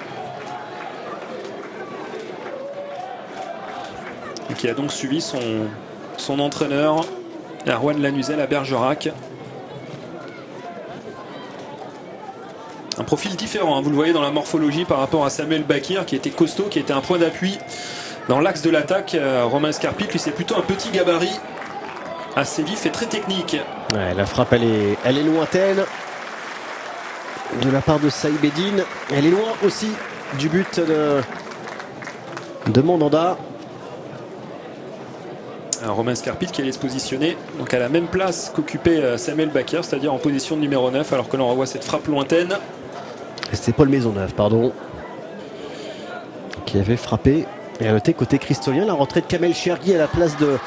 et qui a donc suivi son entraîneur Erwan Lanuzel à Bergerac. Un profil différent, vous le voyez dans la morphologie par rapport à Samuel Bakir qui était costaud, qui était un point d'appui dans l'axe de l'attaque. Romain Escarpite, lui, c'est plutôt un petit gabarit, assez vif et très technique. Ouais, la frappe, elle est lointaine de la part de Saïd Bedine. Elle est loin aussi du but de Mandanda. Romain Escarpite qui allait se positionner donc à la même place qu'occupait Samuel Bakir, c'est-à-dire en position de numéro 9, alors que l'on revoit cette frappe lointaine. C'était Paul Maisonneuve, pardon, qui avait frappé. Et à noter côté cristolien, la rentrée de Kamel Chergui à la place de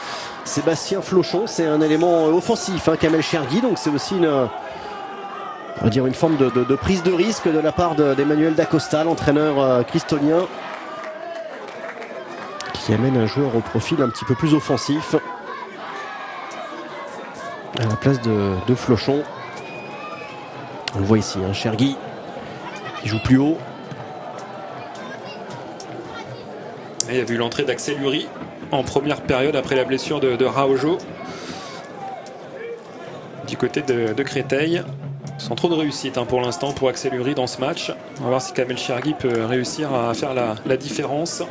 Sébastien Flochon. C'est un élément offensif, Kamel Chergui, donc c'est aussi on va dire une forme de prise de risque de la part d'Emmanuel Dacosta, l'entraîneur cristolien, qui amène un joueur au profil un petit peu plus offensif à la place de Flochon. On le voit ici, Chergui qui joue plus haut. Et il y a vu l'entrée d'Axel Uri en première période après la blessure de Raojo du côté de Créteil, sans trop de réussite pour l'instant pour Axel Uri dans ce match. On va voir si Kamel Chergui peut réussir à faire la différence.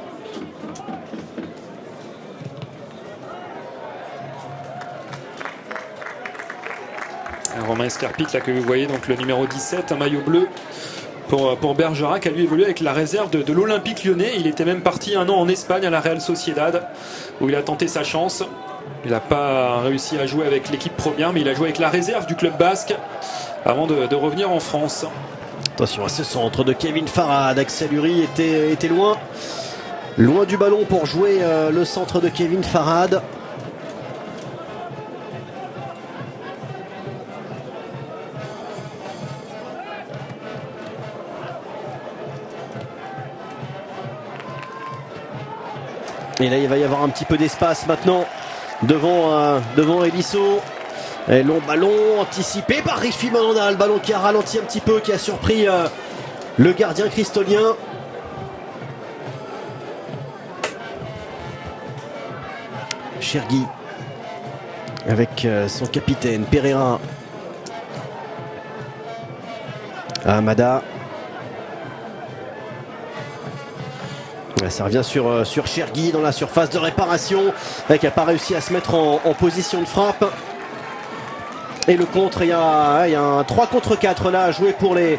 Romain Escarpite là que vous voyez, donc le numéro 17, un maillot bleu pour Bergerac, a lui évolué avec la réserve de l'Olympique Lyonnais. Il était même parti un an en Espagne à la Real Sociedad où il a tenté sa chance. Il n'a pas réussi à jouer avec l'équipe première, mais il a joué avec la réserve du club basque avant de revenir en France. Attention à ce centre de Kevin Farad. Axel Uri était loin du ballon pour jouer le centre de Kevin Farad. Et là, il va y avoir un petit peu d'espace maintenant devant Elisso. Et long ballon anticipé par Rifi Mandanda. Le ballon qui a ralenti un petit peu, qui a surpris le gardien cristolien. Chergui avec son capitaine Pereira. Amada. Ça revient sur Chergui dans la surface de réparation, qui n'a pas réussi à se mettre en position de frappe. Et le contre, il y a un 3 contre 4 là à jouer pour les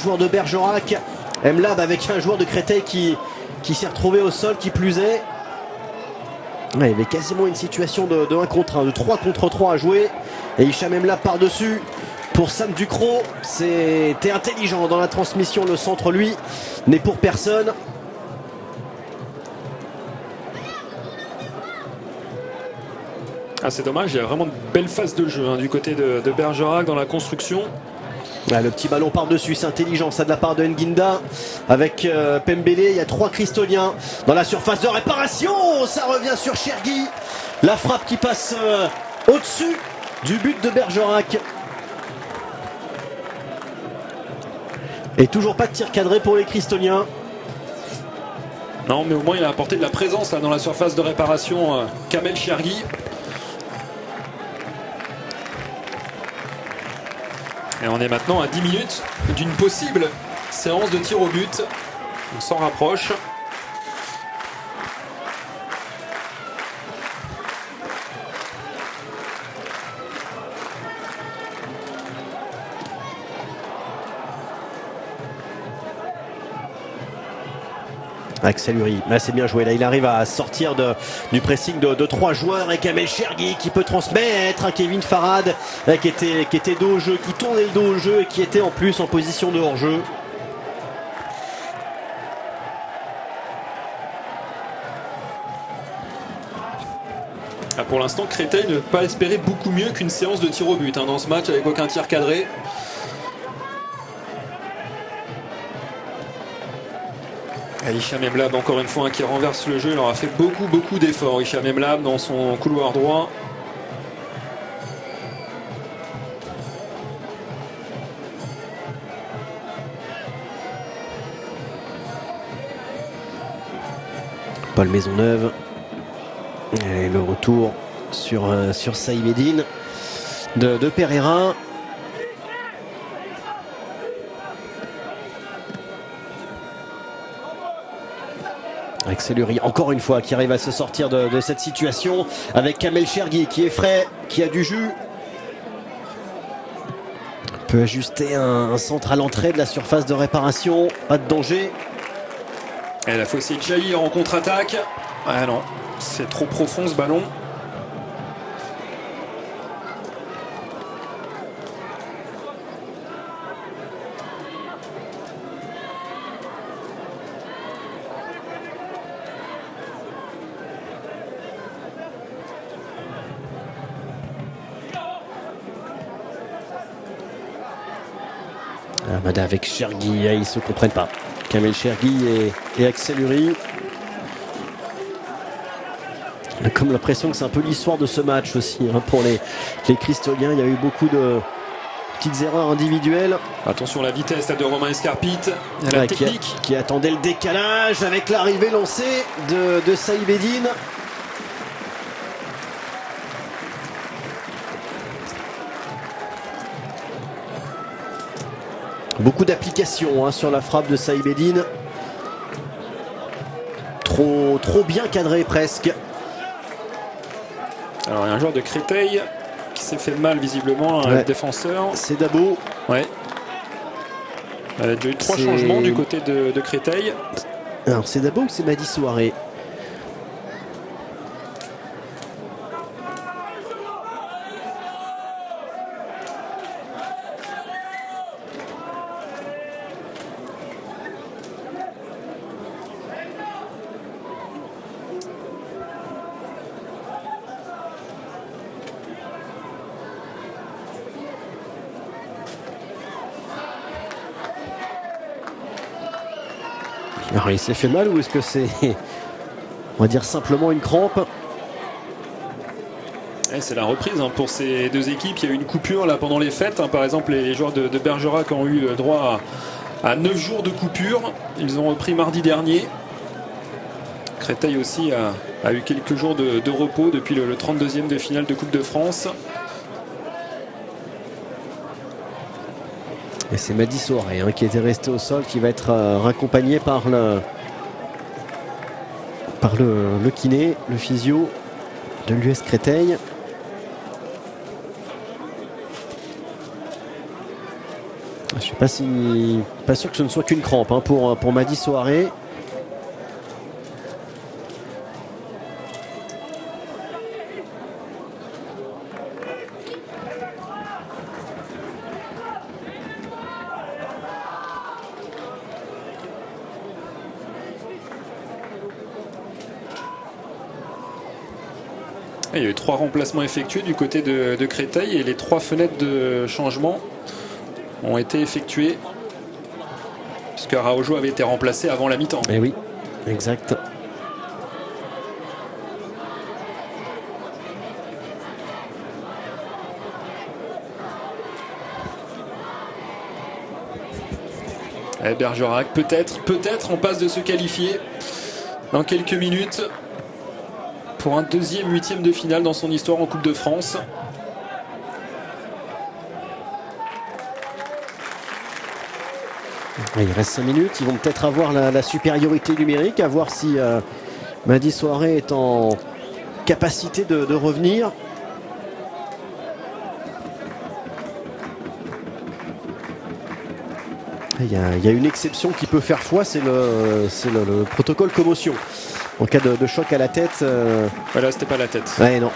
joueurs de Bergerac. Mlab avec un joueur de Créteil qui s'est retrouvé au sol, qui plus est. Il y avait quasiment une situation de 1 contre 1, de 3 contre 3 à jouer. Et Hicham Mlab par-dessus pour Sam Ducrot. C'était intelligent dans la transmission, le centre lui n'est pour personne. Ah, c'est dommage, il y a vraiment de belles phases de jeu du côté de Bergerac dans la construction. Le petit ballon par-dessus, c'est intelligent ça de la part de Nguinda avec Pembele. Il y a 3 Cristoliens dans la surface de réparation. Ça revient sur Chergui. La frappe qui passe au-dessus du but de Bergerac. Et toujours pas de tir cadré pour les Cristoliens. Non, mais au moins il a apporté de la présence là, dans la surface de réparation, Kamel Chergui. Et on est maintenant à 10 minutes d'une possible séance de tir au but. On s'en rapproche. Axel Uri, là c'est bien joué, là il arrive à sortir du pressing de 3 joueurs et Kamel Chergui qui peut transmettre à Kevin Farad qui était dos au jeu, qui tournait le dos au jeu et qui était en plus en position de hors-jeu. Pour l'instant, Créteil ne peut pas espérer beaucoup mieux qu'une séance de tir au but dans ce match avec aucun tir cadré. Hicham Emlab encore une fois qui renverse le jeu. Il aura fait beaucoup d'efforts Hicham Emlab dans son couloir droit. Paul Maisonneuve. Et le retour sur Saïbedine de Pereira. Axel Uri, encore une fois, qui arrive à se sortir de cette situation avec Kamel Chergui qui est frais, qui a du jus. Peut ajuster un centre à l'entrée de la surface de réparation, pas de danger. Et la faussée de Jair en contre-attaque. Ah non, c'est trop profond ce ballon. Amada avec Chergui, ils se comprennent pas. Kamel Chergui et Axel Uri. On a comme l'impression que c'est un peu l'histoire de ce match aussi pour les Cristoliens. Il y a eu beaucoup de petites erreurs individuelles. Attention à la vitesse de Romain Escarpite. La technique. Qui attendait le décalage avec l'arrivée lancée de Saïbedine. Beaucoup d'applications sur la frappe de Saïbedine. Trop bien cadré presque. Alors il y a un joueur de Créteil qui s'est fait mal visiblement, le défenseur. C'est Dabo. Ouais. Il y a déjà eu 3 changements du côté de Créteil. Alors c'est Dabo ou c'est Madi Souaré? Alors il s'est fait mal ou est-ce que c'est, on va dire simplement une crampe? C'est la reprise pour ces deux équipes. Il y a eu une coupure là pendant les fêtes. Par exemple, les joueurs de Bergerac ont eu droit à 9 jours de coupure. Ils ont repris mardi dernier. Créteil aussi a eu quelques jours de repos depuis le 32e de finale de Coupe de France. Et c'est Madi Souaré qui était resté au sol, qui va être raccompagné par le kiné, le physio de l'US Créteil. Je ne suis pas sûr que ce ne soit qu'une crampe pour Madi Souaré. Il y a eu 3 remplacements effectués du côté de Créteil et les 3 fenêtres de changement ont été effectuées puisque Araujo avait été remplacé avant la mi-temps. Eh oui, exact. Bergerac peut-être en passe de se qualifier dans quelques minutes pour un 2e 8e de finale dans son histoire en Coupe de France. Il reste 5 minutes, ils vont peut-être avoir la supériorité numérique, à voir si Mady Souaré est en capacité de revenir. Il y a une exception qui peut faire foi, c'est le protocole commotion. En cas de choc à la tête. Voilà, c'était pas la tête. Ouais, non.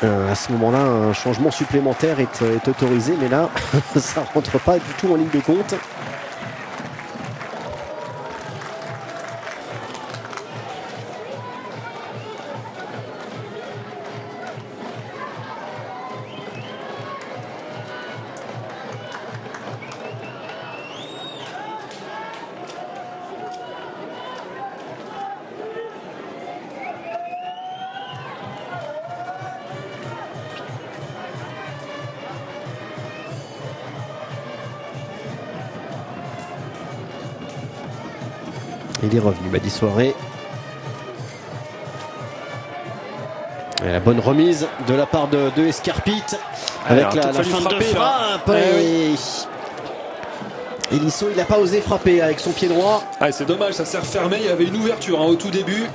À ce moment-là, un changement supplémentaire est autorisé, mais là, ça rentre pas du tout en ligne de compte. Il est revenu, Mady Souaré. Et la bonne remise de la part de Escarpite. Avec la fin de frappe. Elisson, il n'a pas osé frapper avec son pied droit. Ah, c'est dommage, ça s'est refermé. Il y avait une ouverture au tout début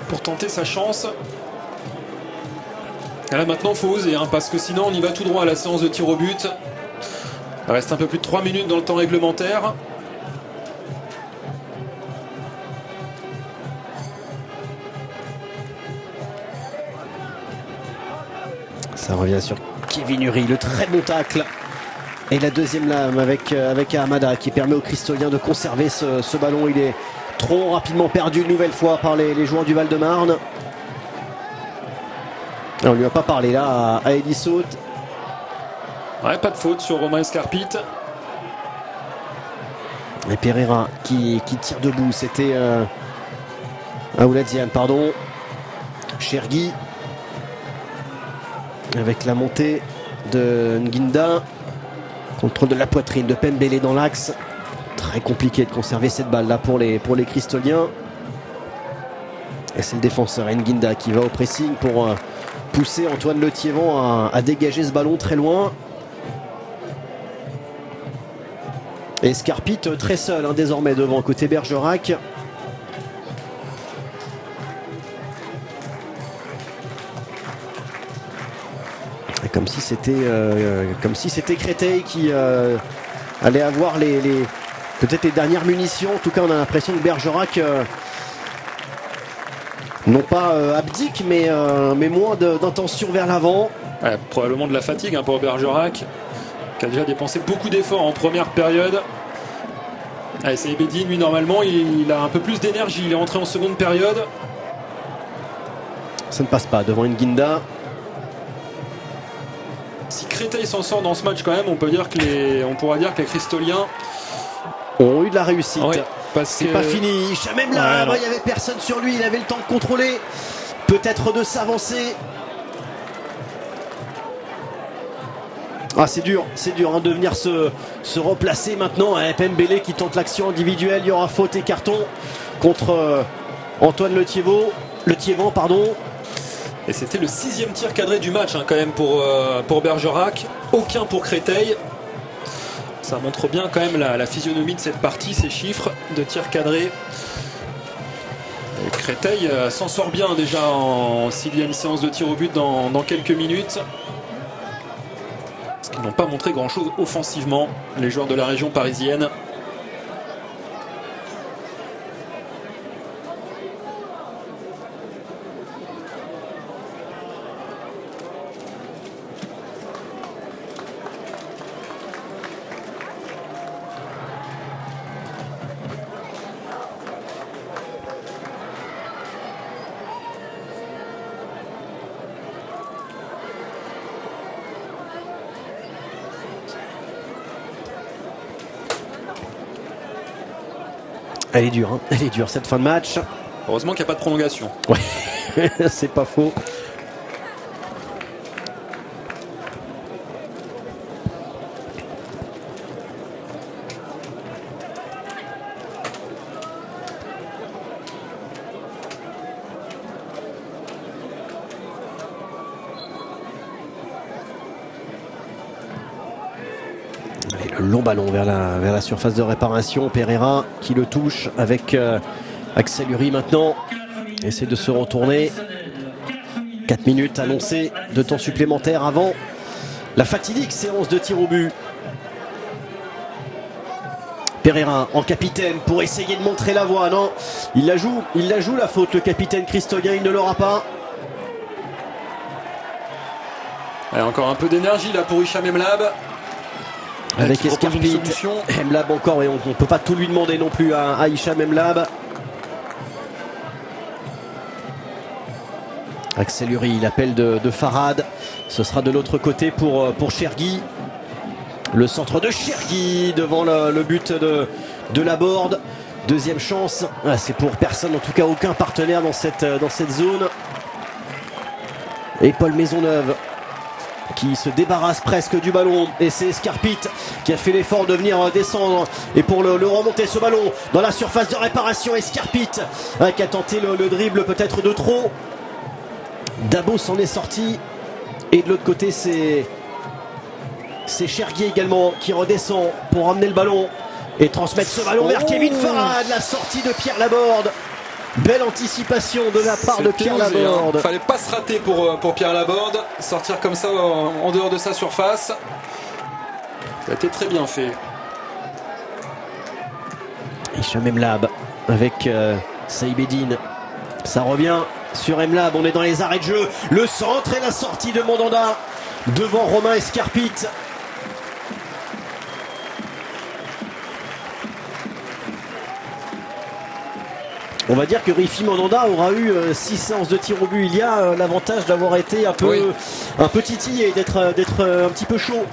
pour tenter sa chance. Et là maintenant, il faut oser, parce que sinon on y va tout droit à la séance de tir au but. Il reste un peu plus de 3 minutes dans le temps réglementaire. Ça revient sur Kevin Uri, le très bon tacle. Et la deuxième lame avec Ahmada qui permet aux Cristoliens de conserver ce ballon. Il est trop rapidement perdu une nouvelle fois par les joueurs du Val-de-Marne. On lui a pas parlé là à Elisson. Ouais, pas de faute sur Romain Escarpite. Et Pereira qui tire debout. C'était Aouladian, pardon. Chergui. Avec la montée de Nginda. Contrôle de la poitrine de Pembele dans l'axe. Très compliqué de conserver cette balle là pour les Cristoliens. Et c'est le défenseur Nginda qui va au pressing pour pousser Antoine Le Thiévan à dégager ce ballon très loin. Et Escarpite très seul désormais devant côté Bergerac. Comme si c'était Créteil qui allait avoir peut-être les dernières munitions. En tout cas, on a l'impression que Bergerac non pas abdique, mais moins d'intention vers l'avant. Ouais, probablement de la fatigue pour Bergerac, qui a déjà dépensé beaucoup d'efforts en première période. Allez, c'est Ebedi, lui normalement il a un peu plus d'énergie, il est entré en seconde période. Ça ne passe pas devant Nginda. Si Créteil s'en sort dans ce match quand même, on pourra dire que les Cristoliens ont eu de la réussite. Oui, c'est pas fini. Même là, il n'y avait personne sur lui, il avait le temps de contrôler, peut-être de s'avancer. Ah, c'est dur de venir se replacer maintenant. Pembele qui tente l'action individuelle, il y aura faute et carton contre Antoine Le Thiévan, pardon. Et c'était le 6e tir cadré du match quand même pour Bergerac, aucun pour Créteil. Ça montre bien quand même la physionomie de cette partie, ces chiffres de tirs cadrés. Et Créteil s'en sort bien déjà s'il y a une séance de tir au but dans quelques minutes. Parce qu'ils n'ont pas montré grand chose offensivement, les joueurs de la région parisienne. Elle est dure, hein. Elle est dure cette fin de match. Heureusement qu'il n'y a pas de prolongation. Ouais, c'est pas faux. Le long ballon vers la surface de réparation. Pereira qui le touche avec Axel Uri maintenant. Essaie de se retourner. 4 minutes annoncées de temps supplémentaire avant la fatidique séance de tir au but. Pereira en capitaine pour essayer de montrer la voie. Non, il la joue la faute, le capitaine Christoyen, il ne l'aura pas. Et encore un peu d'énergie là pour Hicham Emlab. Avec Escarpit, Emlab encore, et on ne peut pas tout lui demander non plus à Hicham Emlab. Axel Uri, l'appel de Farhad. Ce sera de l'autre côté pour Chergui. Le centre de Chergui devant le but de Laborde. Deuxième chance. Ah, c'est pour personne, en tout cas aucun partenaire dans cette zone. Et Paul Maisonneuve qui se débarrasse presque du ballon, et c'est Escarpit qui a fait l'effort de venir descendre et pour le remonter ce ballon dans la surface de réparation. Escarpit qui a tenté le dribble peut-être de trop. Dabo s'en est sorti, et de l'autre côté c'est Chergui également qui redescend pour ramener le ballon et transmettre ce ballon vers Kevin Farhad. La sortie de Pierre Laborde. Belle anticipation de la part de Pierre Laborde. Fallait pas se rater pour Pierre Laborde. Sortir comme ça en dehors de sa surface. Ça a été très bien fait. Hicham Emlab avec Saïbeddine. Ça revient sur Emlab. On est dans les arrêts de jeu. Le centre et la sortie de Mandanda devant Romain Escarpit. On va dire que Rifi Mandanda aura eu 6 séances de tir au but. Il y a l'avantage d'avoir été un peu titillé, d'être un petit peu chaud.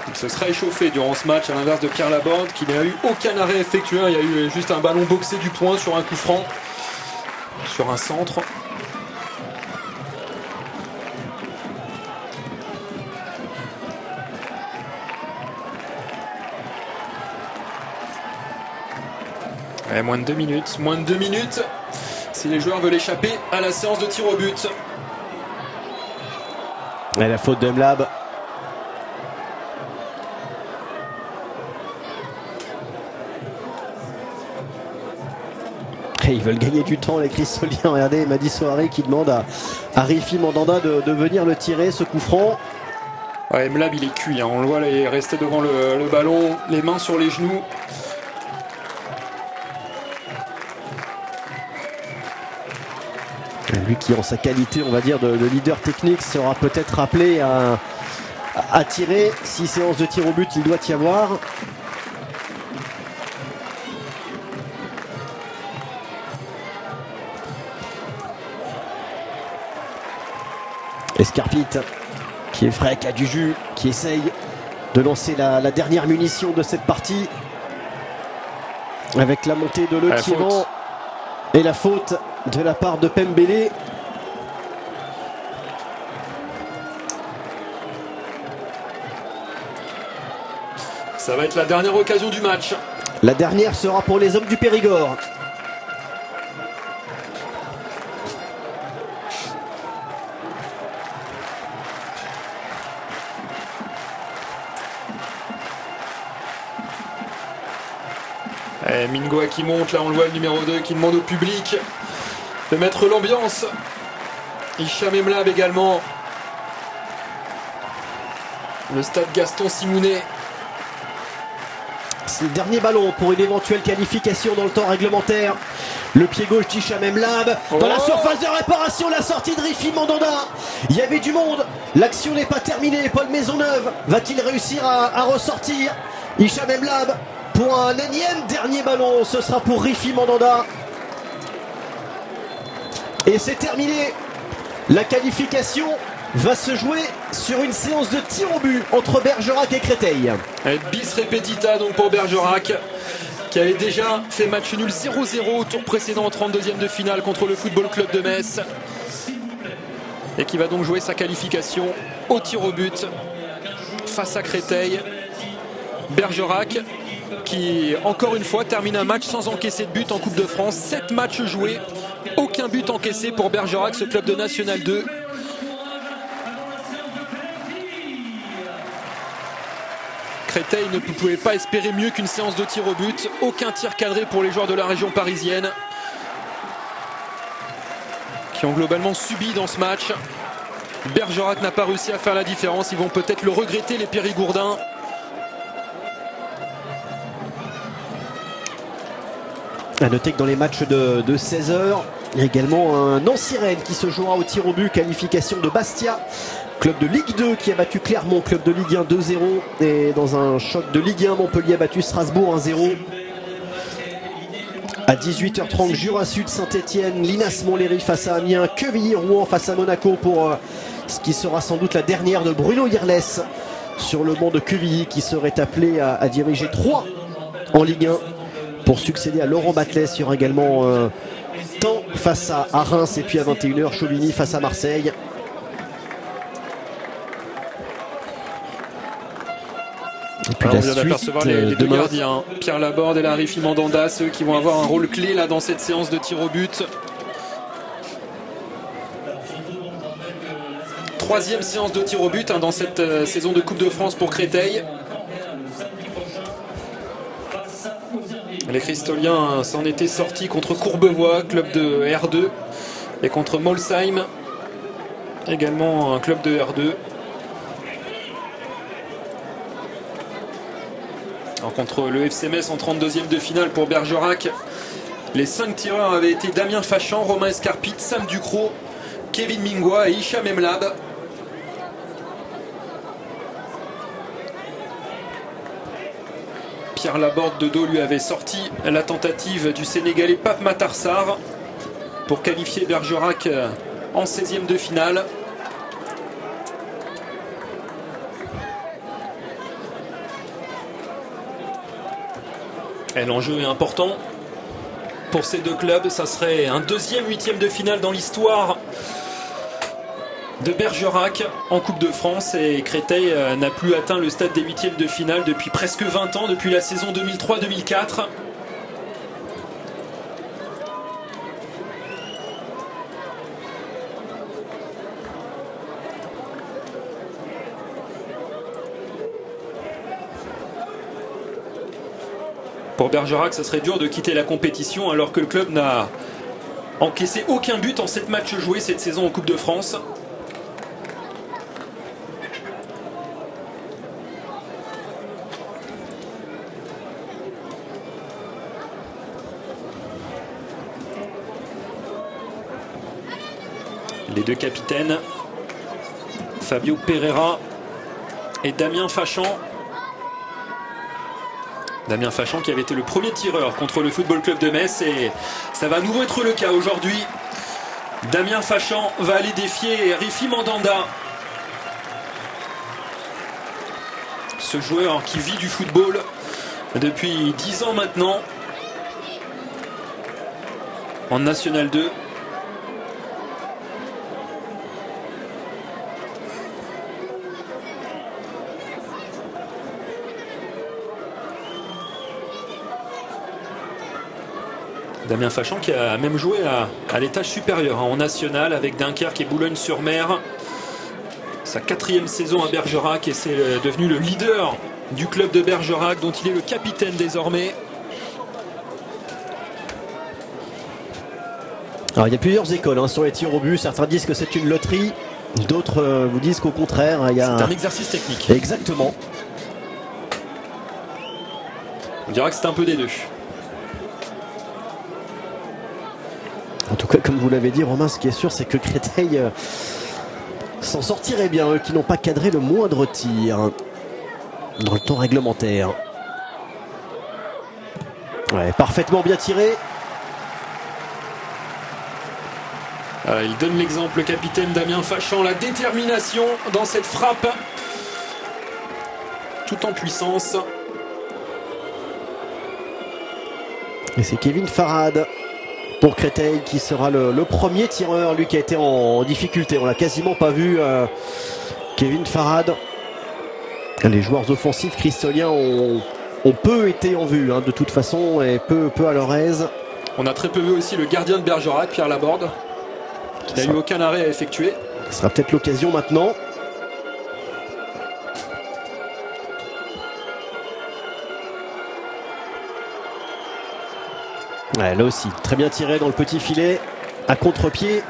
Il se sera échauffé durant ce match, à l'inverse de Pierre Laborde qui n'a eu aucun arrêt effectué. Il y a eu juste un ballon boxé du point sur un coup franc, sur un centre. Ouais, moins de 2 minutes si les joueurs veulent échapper à la séance de tir au but. Et la faute d'Emlab. Et ils veulent gagner du temps les Cristoliens. Regardez Madi Soare qui demande à Rifi Mandanda de venir le tirer, ce coup franc. Ouais, Emlab il est cuit, hein. On le voit là, il est resté devant le ballon, les mains sur les genoux. Lui qui, en sa qualité, on va dire, de leader technique, sera peut-être appelé à tirer. 6 séances de tir au but, il doit y avoir. Escarpit, qui est frais, qui a du jus, qui essaye de lancer la dernière munition de cette partie. Avec la montée de Le Thiévan et la faute de la part de Pembele. Ça va être la dernière occasion du match. La dernière sera pour les hommes du Périgord. Et Mingoa qui monte, là on le voit, le numéro 2 qui demande au public de mettre l'ambiance. Hicham Emlab également. Le stade Gaston Simounet. C'est le dernier ballon pour une éventuelle qualification dans le temps réglementaire. Le pied gauche d'Hicham Emlab dans la surface de réparation, la sortie de Rifi Mandanda. Il y avait du monde, l'action n'est pas terminée. Paul Maisonneuve va-t-il réussir à ressortir? Hicham Emlab pour un énième dernier ballon, ce sera pour Rifi Mandanda. Et c'est terminé. La qualification va se jouer sur une séance de tir au but entre Bergerac et Créteil. Et bis repetita donc pour Bergerac qui avait déjà fait match nul 0-0 au tour précédent, 32e de finale contre le Football Club de Metz, et qui va donc jouer sa qualification au tir au but face à Créteil. Bergerac qui, encore une fois, termine un match sans encaisser de but en Coupe de France. 7 matchs joués, aucun but encaissé pour Bergerac, ce club de National 2. Créteil ne pouvait pas espérer mieux qu'une séance de tir au but. Aucun tir cadré pour les joueurs de la région parisienne, qui ont globalement subi dans ce match. Bergerac n'a pas réussi à faire la différence. Ils vont peut-être le regretter, les Périgourdins. À noter que dans les matchs de 16h, il y a également un Nancy-Rennes qui se jouera au tir au but. Qualification de Bastia, club de Ligue 2 qui a battu Clermont, club de Ligue 1 2-0. Et dans un choc de Ligue 1, Montpellier a battu Strasbourg 1-0. À 18h30, Jura Sud, Saint-Etienne, Linas Montlhéry face à Amiens, Quevilly-Rouen face à Monaco pour ce qui sera sans doute la dernière de Bruno Irles sur le banc de Quevilly, qui serait appelé à diriger 3 en Ligue 1 pour succéder à Laurent Batles. Il y aura également Caen face à Reims, et puis à 21h, Chauvigny face à Marseille. Et puis on vient d'apercevoir les deux gardiens, Pierre Laborde et Larifi Mandanda, ceux qui vont avoir un rôle clé là dans cette séance de tir au but. 3e séance de tir au but dans cette saison de Coupe de France pour Créteil. Les Cristoliens s'en étaient sortis contre Courbevoie, club de R2, et contre Molsheim, également un club de R2. Alors, contre le FC Metz en 32e de finale pour Bergerac, les 5 tireurs avaient été Damien Fachan, Romain Escarpit, Sam Ducrot, Kevin Mingwa et Hicham Emlab. Pierre Laborde de dos lui avait sorti la tentative du Sénégalais Pape Matarsar pour qualifier Bergerac en 16e de finale. Et l'enjeu est important pour ces deux clubs. Ça serait un 2e 8e de finale dans l'histoire de Bergerac en Coupe de France, et Créteil n'a plus atteint le stade des 8e de finale depuis presque 20 ans, depuis la saison 2003-2004. Pour Bergerac, ça serait dur de quitter la compétition alors que le club n'a encaissé aucun but en 7 matchs joués cette saison en Coupe de France. Les deux capitaines, Fabio Pereira et Damien Fachan. Damien Fachan qui avait été le premier tireur contre le Football Club de Metz, et ça va à nouveau être le cas aujourd'hui. Damien Fachan va aller défier Rifi Mandanda. Ce joueur qui vit du football depuis 10 ans maintenant en National 2. Damien Fachan qui a même joué à l'étage supérieur en national avec Dunkerque et Boulogne-sur-Mer. Sa 4e saison à Bergerac, et c'est devenu le leader du club de Bergerac dont il est le capitaine désormais. Alors il y a plusieurs écoles sur les tirs au but. Certains disent que c'est une loterie, d'autres vous disent qu'au contraire il y a c'est un exercice technique. Exactement. On dirait que c'est un peu des deux. En tout cas, comme vous l'avez dit, Romain, ce qui est sûr, c'est que Créteil s'en sortirait bien, eux qui n'ont pas cadré le moindre tir dans le temps réglementaire. Ouais, parfaitement bien tiré. Il donne l'exemple, le capitaine Damien Fachan, la détermination dans cette frappe, tout en puissance. Et c'est Kevin Farad pour Créteil qui sera le premier tireur, lui qui a été en difficulté. On l'a quasiment pas vu, Kevin Farad. Les joueurs offensifs cristoliens ont peu été en vue, de toute façon, et peu à leur aise. On a très peu vu aussi le gardien de Bergerac, Pierre Laborde, qui n'a eu aucun arrêt à effectuer. Ce sera peut-être l'occasion maintenant. Ouais, là aussi, très bien tiré dans le petit filet, à contre-pied.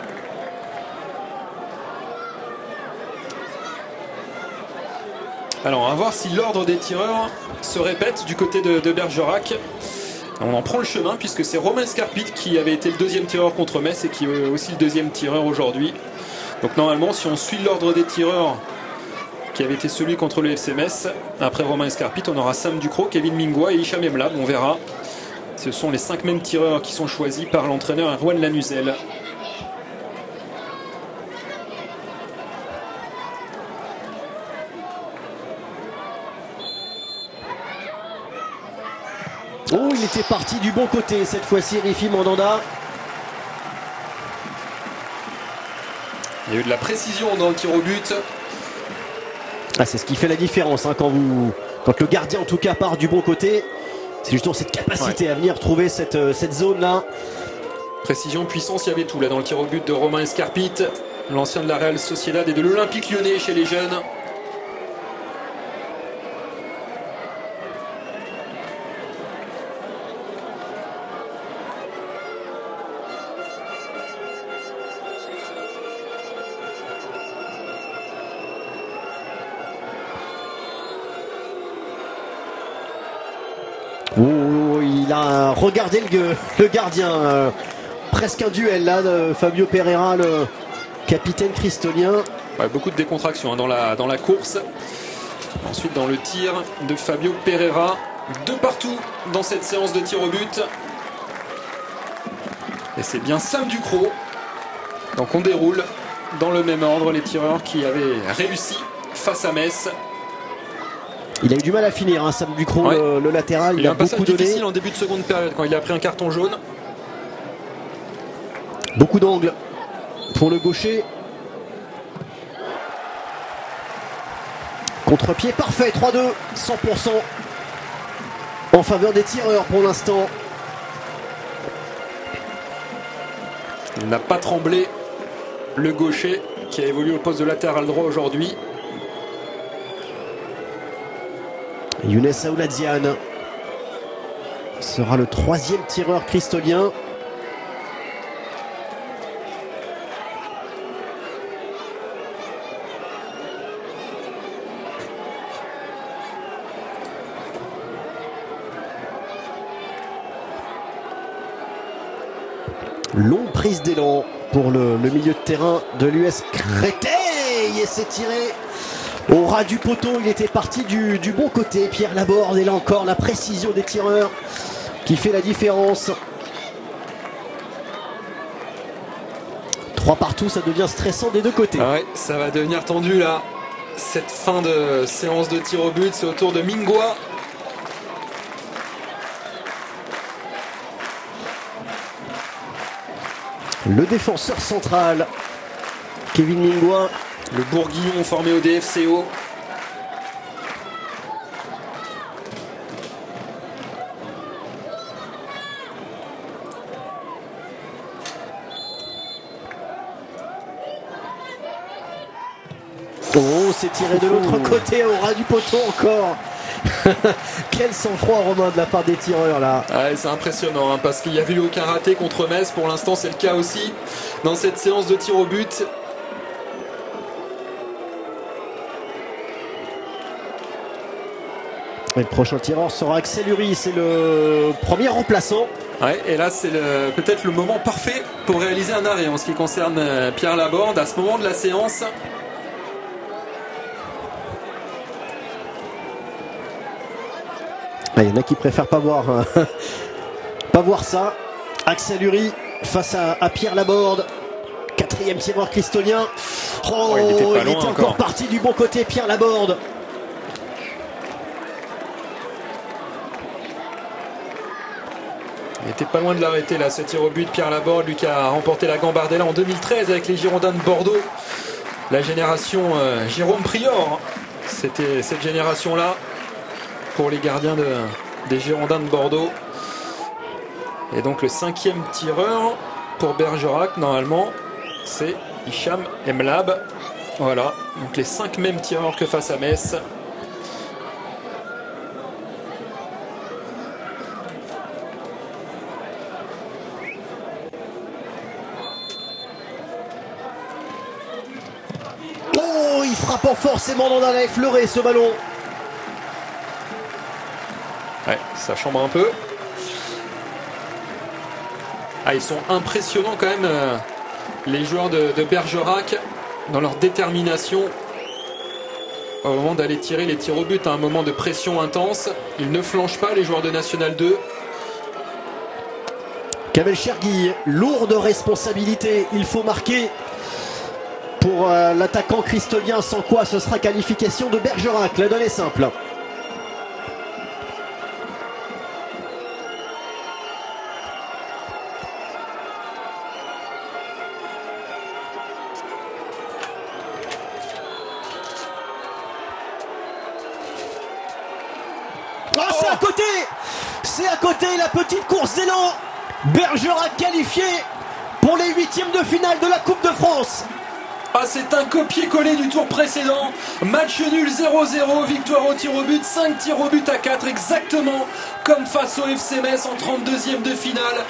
Alors on va voir si l'ordre des tireurs se répète du côté de Bergerac. On en prend le chemin puisque c'est Romain Scarpit qui avait été le deuxième tireur contre Metz et qui est aussi le deuxième tireur aujourd'hui. Donc normalement si on suit l'ordre des tireurs qui avait été celui contre le FC Metz, après Romain Scarpit on aura Sam Ducrot, Kevin Mingwa et Hicham Emlab, on verra. Ce sont les 5 mêmes tireurs qui sont choisis par l'entraîneur Erwan Lanuzel. Oh, il était parti du bon côté cette fois-ci, Rifi Mandanda. Il y a eu de la précision dans le tir au but. Ah, c'est ce qui fait la différence quand le gardien en tout cas part du bon côté. C'est justement cette capacité à venir trouver cette zone-là. Précision, puissance, il y avait tout là dans le tir au but de Romain Escarpit, l'ancien de la Real Sociedad et de l'Olympique Lyonnais chez les jeunes. Oh, il a regardé le gardien. Presque un duel là de Fabio Pereira, le capitaine cristolien. Ouais, beaucoup de décontraction dans la course. Ensuite dans le tir de Fabio Pereira. De partout dans cette séance de tir au but. Et c'est bien Sam Ducrot. Donc on déroule dans le même ordre les tireurs qui avaient réussi face à Metz. Il a eu du mal à finir, Sam Ducrot, le latéral. Il a un beaucoup passage donné. difficile en début de seconde période quand il a pris un carton jaune. Beaucoup d'angles pour le gaucher. Contre-pied parfait, 3-2, 100% en faveur des tireurs pour l'instant. Il n'a pas tremblé, le gaucher qui a évolué au poste de latéral droit aujourd'hui. Younes Aouladian sera le troisième tireur cristolien. Longue prise d'élan pour le milieu de terrain de l'US Créteil et c'est tiré au ras du poteau. Il était parti du bon côté, Pierre Laborde, et là encore la précision des tireurs qui fait la différence. 3 partout, ça devient stressant des deux côtés. Ah ouais, ça va devenir tendu là. Cette fin de séance de tir au but, c'est au tour de Mingwa. Le défenseur central, Kevin Mingwa. Le bourguignon formé au DFCO. Oh, c'est tiré de l'autre côté, au ras du poteau encore. Quel sang-froid, Romain, de la part des tireurs là. Ouais, c'est impressionnant parce qu'il n'y avait eu aucun raté contre Metz. Pour l'instant, c'est le cas aussi dans cette séance de tir au but. Et le prochain tireur sera Axel Uri, c'est le premier remplaçant. Ouais, et là, c'est peut-être le moment parfait pour réaliser un arrêt en ce qui concerne Pierre Laborde à ce moment de la séance. Il y en a qui préfèrent pas voir, pas voir ça. Axel Uri face à Pierre Laborde. Quatrième tireur cristolien. Oh, il était pas loin encore encore. Parti du bon côté, Pierre Laborde. Il était pas loin de l'arrêter là, ce tir au but. Pierre Laborde, lui qui a remporté la Gambardella en 2013 avec les Girondins de Bordeaux. La génération Jérôme Prior, c'était cette génération-là pour les gardiens des Girondins de Bordeaux. Et donc le 5e tireur pour Bergerac, normalement, c'est Hicham Emlab. Voilà, donc les 5 mêmes tireurs que face à Metz. Oh, il frappe forcément dans la effleuré ce ballon. Ouais, ça chambre un peu. Ah, ils sont impressionnants quand même, les joueurs de Bergerac, dans leur détermination au moment d'aller tirer les tirs au but. Un moment de pression intense. Ils ne flanchent pas, les joueurs de National 2. Kamel Chergui, lourde responsabilité. Il faut marquer pour l'attaquant cristolien, sans quoi ce sera qualification de Bergerac. La donne est simple. C'est à côté! C'est à côté, la petite course d'élan. Bergerac qualifié pour les 8e de finale de la Coupe de France. Ah, c'est un copier-coller du tour précédent. Match nul 0-0, victoire au tir au but, 5 tirs au but à 4, exactement comme face au FC Metz en 32e de finale.